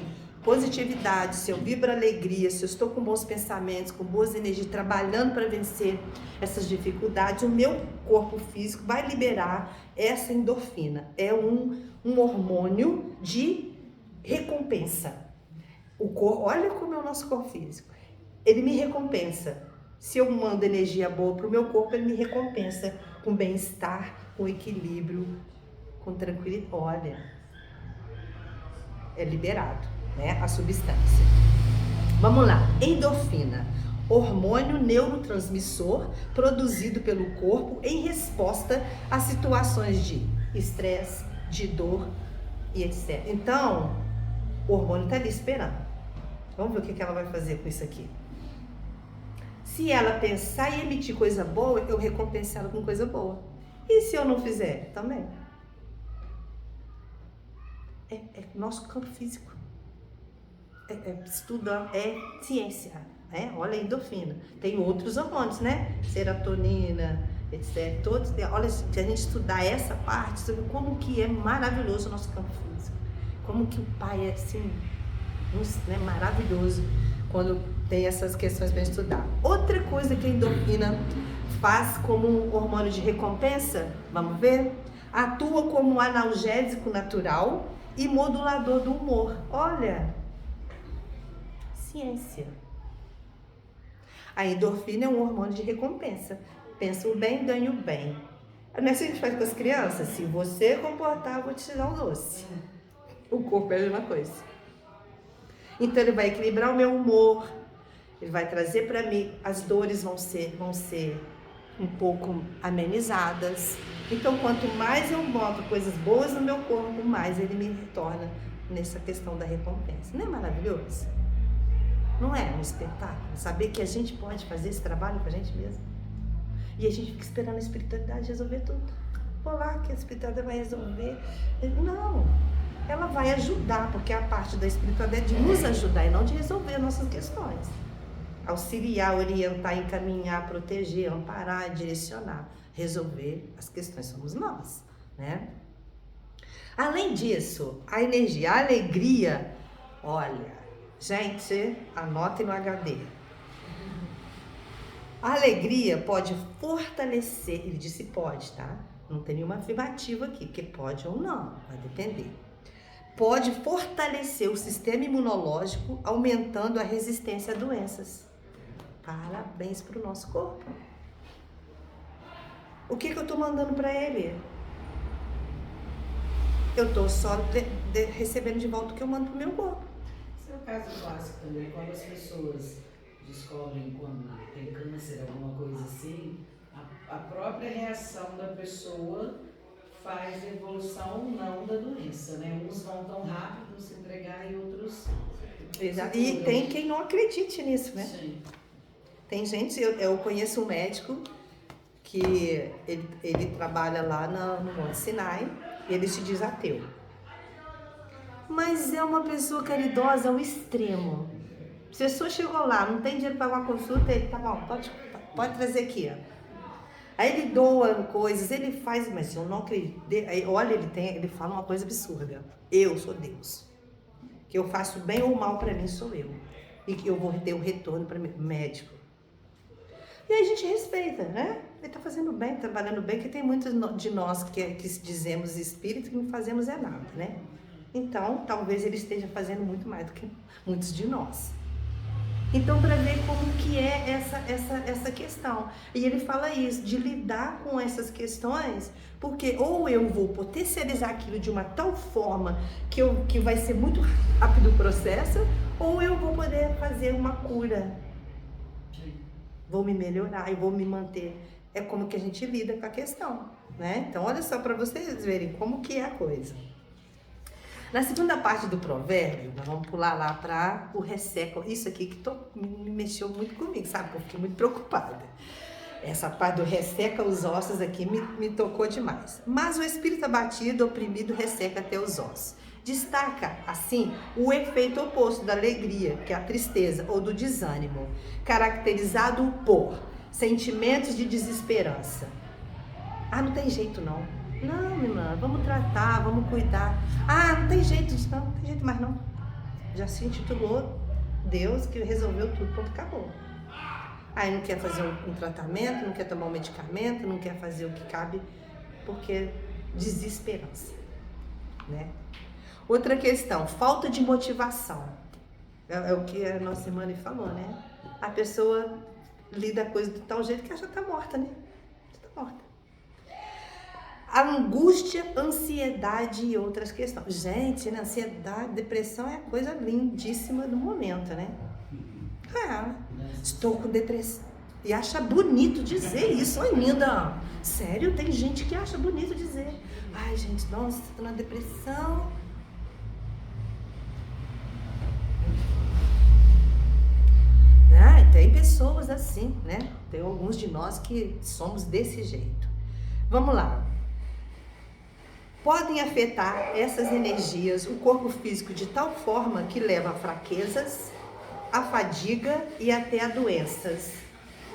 positividade, se eu vibro alegria, se eu estou com bons pensamentos, com boas energias, trabalhando para vencer essas dificuldades, o meu corpo físico vai liberar essa endorfina. É um hormônio de recompensa. Olha como é o nosso corpo físico. Ele me recompensa. Se eu mando energia boa para o meu corpo, ele me recompensa com bem-estar, com equilíbrio, com tranquilidade. Olha, é liberado, né, a substância. Vamos lá, endorfina, hormônio neurotransmissor produzido pelo corpo em resposta a situações de estresse, de dor e etc. Então, o hormônio está ali esperando. Vamos ver o que ela vai fazer com isso aqui. Se ela pensar e emitir coisa boa, eu recompenso ela com coisa boa. E se eu não fizer? Também. É nosso campo físico. Estudar, é ciência. Né? Olha a endorfina. Tem outros hormônios, né? Serotonina, etc. Todos, olha, se a gente estudar essa parte, sobre como que é maravilhoso o nosso campo físico. Como que o pai é assim, né, maravilhoso quando tem essas questões para estudar. Outra coisa que a endorfina faz como um hormônio de recompensa, vamos ver? Atua como analgésico natural e modulador do humor. Olha, ciência. A endorfina é um hormônio de recompensa. Pensa o bem, ganha o bem. Não é assim que a gente faz com as crianças? Se você comportar, eu vou te dar um doce. O corpo é a mesma coisa. Então ele vai equilibrar o meu humor, ele vai trazer para mim, as dores vão ser um pouco amenizadas. Então quanto mais eu boto coisas boas no meu corpo, mais ele me retorna nessa questão da recompensa. Não é maravilhoso? Não é um espetáculo? Saber que a gente pode fazer esse trabalho com a gente mesmo. E a gente fica esperando a espiritualidade resolver tudo. Vou lá que a espiritualidade vai resolver. Não. Ela vai ajudar, porque a parte da espiritualidade é de nos ajudar e não de resolver nossas questões. Auxiliar, orientar, encaminhar, proteger, amparar, direcionar. Resolver as questões somos nós, né? Além disso, a energia, a alegria, olha, gente, anotem no HD. A alegria pode fortalecer, ele disse pode, tá? Não tem nenhuma afirmativa aqui, porque pode ou não, vai depender. Pode fortalecer o sistema imunológico, aumentando a resistência a doenças. Parabéns para o nosso corpo. O que eu estou mandando para ele? Eu estou só recebendo de volta o que eu mando para o meu corpo. Esse é o caso clássico também, quando as pessoas descobrem quando tem câncer, alguma coisa assim, a própria reação da pessoa faz a evolução ou não da doença, né? Uns vão tão rápido se entregar e outros... Exato. E tem quem não acredite nisso, né? Sim. Tem gente, eu conheço um médico que ele trabalha lá no Monte Sinai e ele se diz ateu. Mas é uma pessoa caridosa ao extremo. Se a pessoa chegou lá, não tem dinheiro para uma consulta, ele tá bom, pode trazer aqui, ó. Aí ele doa coisas, ele faz, mas eu não acredito. Olha, ele fala uma coisa absurda. Eu sou Deus. Que eu faço bem ou mal para mim sou eu. E que eu vou ter o retorno para o médico. E aí a gente respeita, né? Ele está fazendo bem, trabalhando bem, que tem muitos de nós que dizemos espírito que não fazemos é nada, né? Então, talvez ele esteja fazendo muito mais do que muitos de nós. Então, para ver como que é essa questão. E ele fala isso, de lidar com essas questões, porque ou eu vou potencializar aquilo de uma tal forma que vai ser muito rápido o processo, ou eu vou poder fazer uma cura. Vou me melhorar e vou me manter. É como que a gente lida com a questão, né? Então, olha só para vocês verem como que é a coisa. Na segunda parte do provérbio, nós vamos pular lá para o resseca. Isso aqui que me mexeu muito comigo, sabe? Eu fiquei muito preocupada. Essa parte do resseca os ossos aqui me tocou demais. Mas o espírito abatido, oprimido, resseca até os ossos. Destaca, assim, o efeito oposto da alegria, que é a tristeza, ou do desânimo, caracterizado por sentimentos de desesperança. Ah, não tem jeito não. Não, minha irmã, vamos tratar, vamos cuidar. Ah, não tem jeito disso, não tem jeito mais não. Já se intitulou Deus que resolveu tudo, ponto, acabou. Aí não quer fazer um tratamento, não quer tomar um medicamento, não quer fazer o que cabe, porque desesperança, né? Outra questão, falta de motivação. É o que a nossa irmã falou, né? A pessoa lida a coisa de tal jeito que ela já está morta, né? Já está morta. A angústia, ansiedade e outras questões. Gente, né? Ansiedade, depressão é a coisa lindíssima do momento, né? Estou com depressão. E acha bonito dizer isso ainda. Sério, tem gente que acha bonito dizer. Ai, gente, nossa, estou na depressão. Tem pessoas assim, né? Tem alguns de nós que somos desse jeito. Vamos lá. Podem afetar essas energias o corpo físico de tal forma que leva a fraquezas, a fadiga e até a doenças,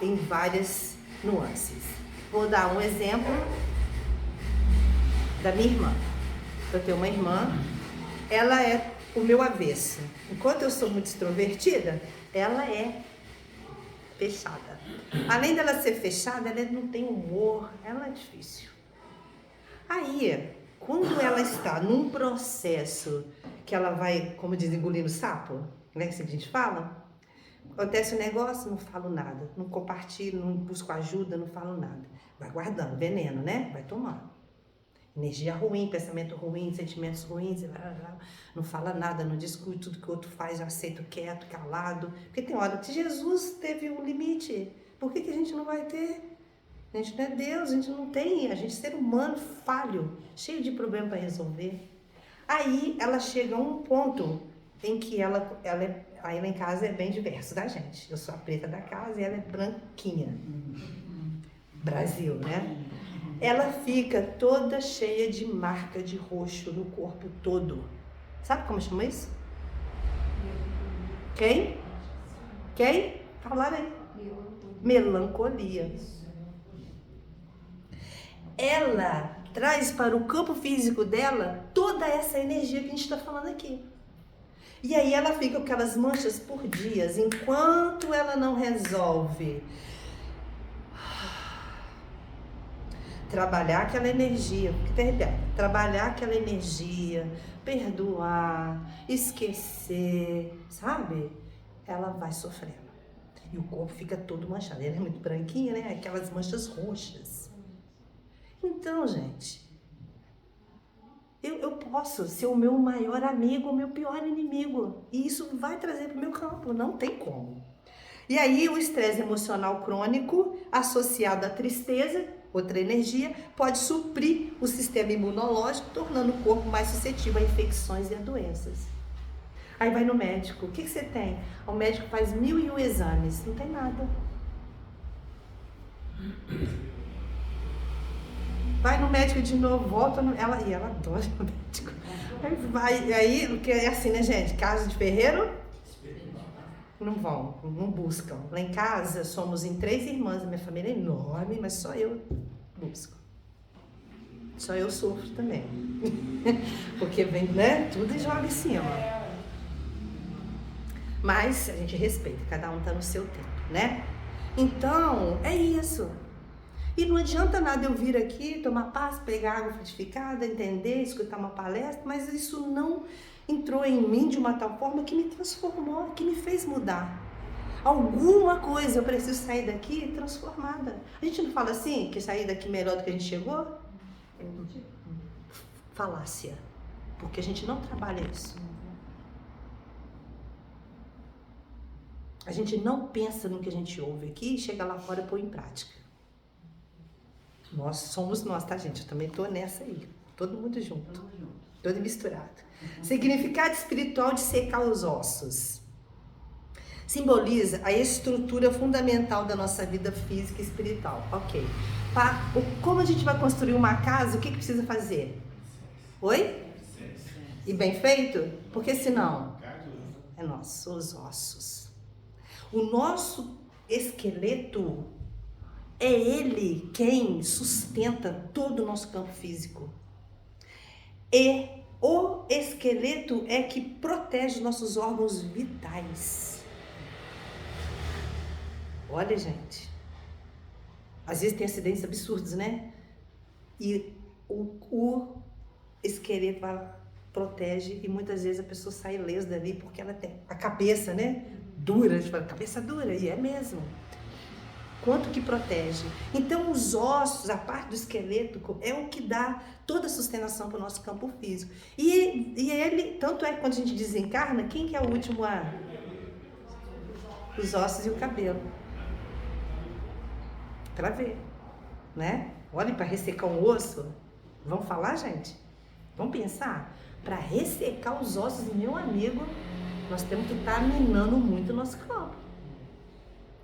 em várias nuances. Vou dar um exemplo da minha irmã. Eu tenho uma irmã, ela é o meu avesso. Enquanto eu sou muito extrovertida, ela é fechada. Além dela ser fechada, ela não tem humor, ela é difícil. Aí, quando ela está num processo que ela vai, como diz, engolindo sapo, né, que a gente fala, acontece um negócio, não falo nada, não compartilho, não busco ajuda, não falo nada. Vai guardando, veneno, né? Vai tomando. Energia ruim, pensamento ruim, sentimentos ruins, não fala nada, não discute, tudo que o outro faz, eu aceito quieto, calado. Porque tem hora que Jesus teve um limite, por que a gente não vai ter? A gente não é Deus, a gente não tem, a gente é ser humano falho, cheio de problema para resolver. Aí ela chega a um ponto em que aí lá em casa é bem diverso da gente. Eu sou a preta da casa e ela é branquinha. Brasil, né? Ela fica toda cheia de marca de roxo no corpo todo. Sabe como chama isso? Quem? Falaram aí. Melancolia. Ela traz para o campo físico dela toda essa energia que a gente está falando aqui. E aí ela fica com aquelas manchas por dias, enquanto ela não resolve trabalhar aquela energia, trabalhar aquela energia, perdoar, esquecer, sabe? Ela vai sofrendo. E o corpo fica todo manchado. Ela é muito branquinha, né? Aquelas manchas roxas. Então, gente, eu posso ser o meu maior amigo ou o meu pior inimigo. E isso vai trazer para o meu campo, não tem como. E aí o estresse emocional crônico associado à tristeza, outra energia, pode suprir o sistema imunológico, tornando o corpo mais suscetível a infecções e a doenças. Aí vai no médico, o que você tem? O médico faz 1001 exames, não tem nada. Vai no médico de novo, volta, ela adora o médico. Aí, porque é assim, né, gente? Casa de ferreiro, não vão, não buscam. Lá em casa, somos em 3 irmãs, a minha família é enorme, mas só eu busco. Só eu sofro também. Porque vem, né, tudo e joga em cima. Mas a gente respeita, cada um tá no seu tempo, né? Então, é isso. E não adianta nada eu vir aqui, tomar paz, pegar água frutificada, entender, escutar uma palestra, mas isso não entrou em mim de uma tal forma que me transformou, que me fez mudar. Alguma coisa eu preciso sair daqui transformada. A gente não fala assim, que sair daqui melhor do que a gente chegou? Falácia. Porque a gente não trabalha isso. A gente não pensa no que a gente ouve aqui e chega lá fora e põe em prática. Nós somos nós, tá, gente? Eu também tô nessa aí. Todo mundo junto. Todo misturado. Significado espiritual de secar os ossos. Simboliza a estrutura fundamental da nossa vida física e espiritual. Ok. Como a gente vai construir uma casa, o que precisa fazer? Oi? E bem feito? Porque senão é nosso, os ossos. O nosso esqueleto é ele quem sustenta todo o nosso campo físico. E O esqueleto é que protege nossos órgãos vitais. Olha, gente. Às vezes tem acidentes absurdos, né? E o esqueleto protege e muitas vezes a pessoa sai ilesa dali porque ela tem a cabeça, né? Dura, a gente fala, cabeça dura, e é mesmo. Quanto que protege. Então os ossos, a parte do esqueleto, é o que dá toda a sustentação para o nosso campo físico. E ele, tanto é que quando a gente desencarna, quem que é o último a... Os ossos e o cabelo. Para ver, né? Olha, para ressecar um osso, vamos falar, gente? Vamos pensar? Para ressecar os ossos, meu amigo, nós temos que estar minando muito o nosso corpo.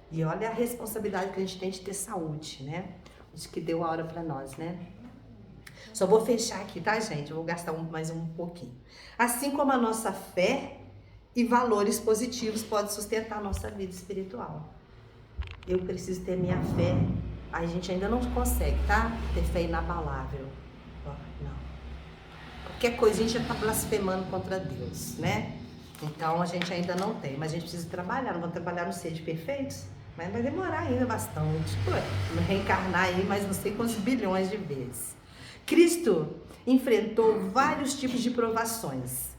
E olha a responsabilidade que a gente tem de ter saúde, né? Isso que deu a hora para nós, né? Só vou fechar aqui, tá, gente? Eu vou gastar mais um pouquinho. Assim como a nossa fé e valores positivos podem sustentar a nossa vida espiritual. Eu preciso ter minha fé. A gente ainda não consegue, tá? Ter fé inabalável. Não. Qualquer coisa a gente já está blasfemando contra Deus, né? Então a gente ainda não tem, mas a gente precisa trabalhar. Não vamos trabalhar no ser de perfeitos, mas vai demorar ainda bastante. Vamos reencarnar aí mais não sei quantos bilhões de vezes. Cristo enfrentou vários tipos de provações,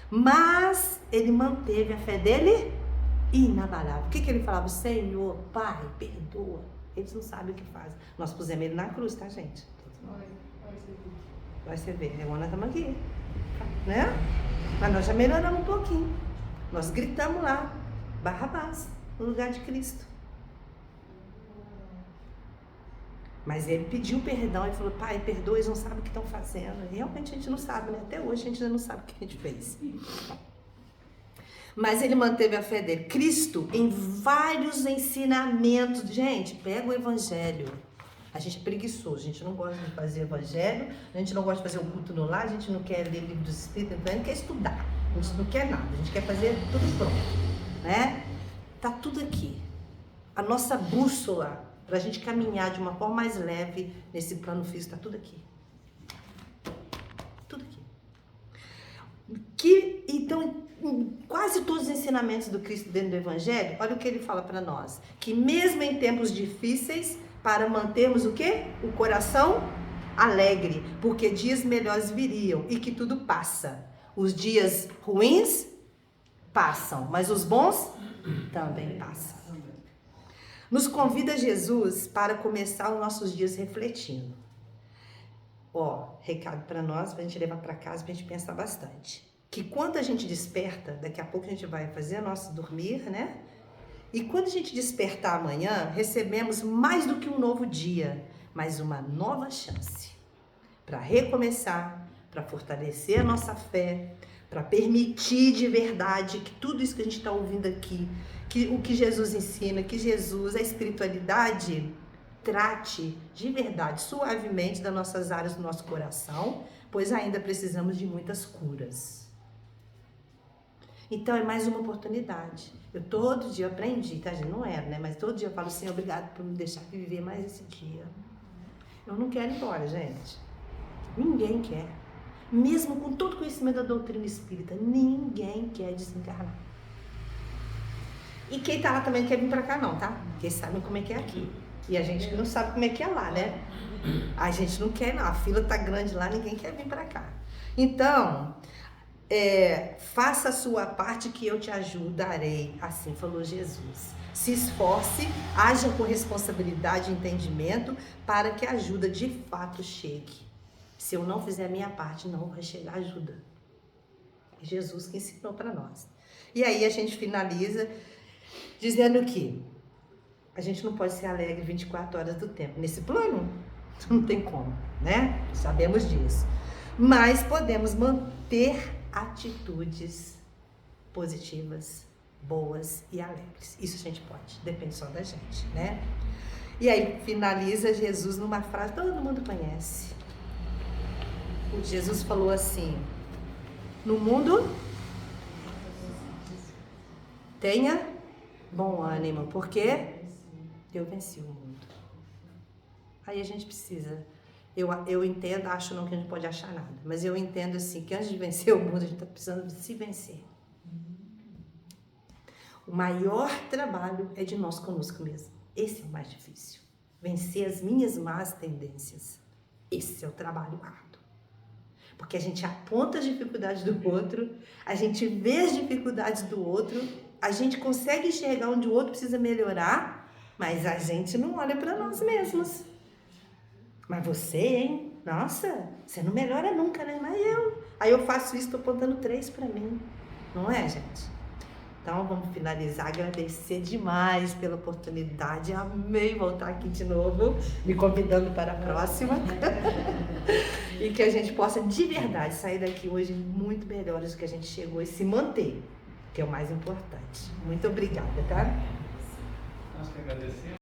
mas ele manteve a fé dele inabalável. O que ele falava? Senhor, Pai, perdoa. Eles não sabem o que fazem. Nós pusemos ele na cruz, tá, gente? Vai você ver. Nós estamos aqui, né? Mas nós já melhoramos um pouquinho. Nós gritamos lá, Barrabás, no lugar de Cristo. Mas ele pediu perdão e falou, Pai, perdoa, eles não sabem o que estão fazendo. E realmente a gente não sabe, né? Até hoje a gente ainda não sabe o que a gente fez. Mas ele manteve a fé dele. Cristo, em vários ensinamentos. Gente, pega o evangelho. A gente é preguiçoso, a gente não gosta de fazer evangelho, a gente não gosta de fazer o culto no lar, a gente não quer ler livro dos espíritos, a gente não quer estudar, a gente não quer nada, a gente quer fazer tudo pronto, né? Tá tudo aqui. A nossa bússola, para a gente caminhar de uma forma mais leve nesse plano físico, tá tudo aqui. Tudo aqui. Então, quase todos os ensinamentos do Cristo dentro do Evangelho, olha o que ele fala para nós, que mesmo em tempos difíceis, para mantermos o quê? O coração alegre, porque dias melhores viriam e que tudo passa. Os dias ruins passam, mas os bons também passam. Nos convida Jesus para começar os nossos dias refletindo. Ó, recado para nós, para a gente levar para casa, para a gente pensar bastante. Que quando a gente desperta, daqui a pouco a gente vai fazer nosso dormir, né? E quando a gente despertar amanhã, recebemos mais do que um novo dia, mas uma nova chance para recomeçar, para fortalecer a nossa fé, para permitir de verdade que tudo isso que a gente está ouvindo aqui, que o que Jesus ensina, que Jesus, a espiritualidade, trate de verdade, suavemente das nossas áreas do nosso coração, pois ainda precisamos de muitas curas. Então é mais uma oportunidade. Eu todo dia aprendi, tá, gente? Não era, né? Mas todo dia eu falo, Senhor, obrigado por me deixar viver mais esse dia. Eu não quero ir embora, gente. Ninguém quer. Mesmo com todo o conhecimento da doutrina espírita, ninguém quer desencarnar. E quem tá lá também não quer vir pra cá não, tá? Porque sabem como é que é aqui. E a gente não sabe como é que é lá, né? A gente não quer não. A fila tá grande lá, ninguém quer vir pra cá. Então... faça a sua parte que eu te ajudarei, assim falou Jesus. Se esforce, haja com responsabilidade e entendimento para que a ajuda de fato chegue. Se eu não fizer a minha parte, não vai chegar ajuda. É Jesus que ensinou para nós. E aí a gente finaliza dizendo que a gente não pode ser alegre 24 horas do tempo. Nesse plano, não tem como, né? Sabemos disso. Mas podemos manter atitudes positivas, boas e alegres. Isso a gente pode, depende só da gente, né? E aí finaliza Jesus numa frase que todo mundo conhece. O Jesus falou assim: no mundo tenha bom ânimo, porque eu venci o mundo. Aí a gente precisa Eu entendo, acho não que a gente pode achar nada, mas eu entendo assim, que antes de vencer o mundo, a gente está precisando de se vencer. O maior trabalho é de nós conosco mesmo. Esse é o mais difícil. Vencer as minhas más tendências. Esse é o trabalho árduo. Porque a gente aponta as dificuldades do outro, a gente vê as dificuldades do outro, a gente consegue enxergar onde o outro precisa melhorar, mas a gente não olha para nós mesmos. Mas você, hein? Nossa, você não melhora nunca, né? Mas eu. Aí eu faço isso, estou apontando 3 para mim. Não é, gente? Então, vamos finalizar, agradecer demais pela oportunidade. Amei voltar aqui de novo, me convidando para a próxima. E que a gente possa, de verdade, sair daqui hoje muito melhores do que a gente chegou e se manter, que é o mais importante. Muito obrigada, tá? Nós que agradecemos.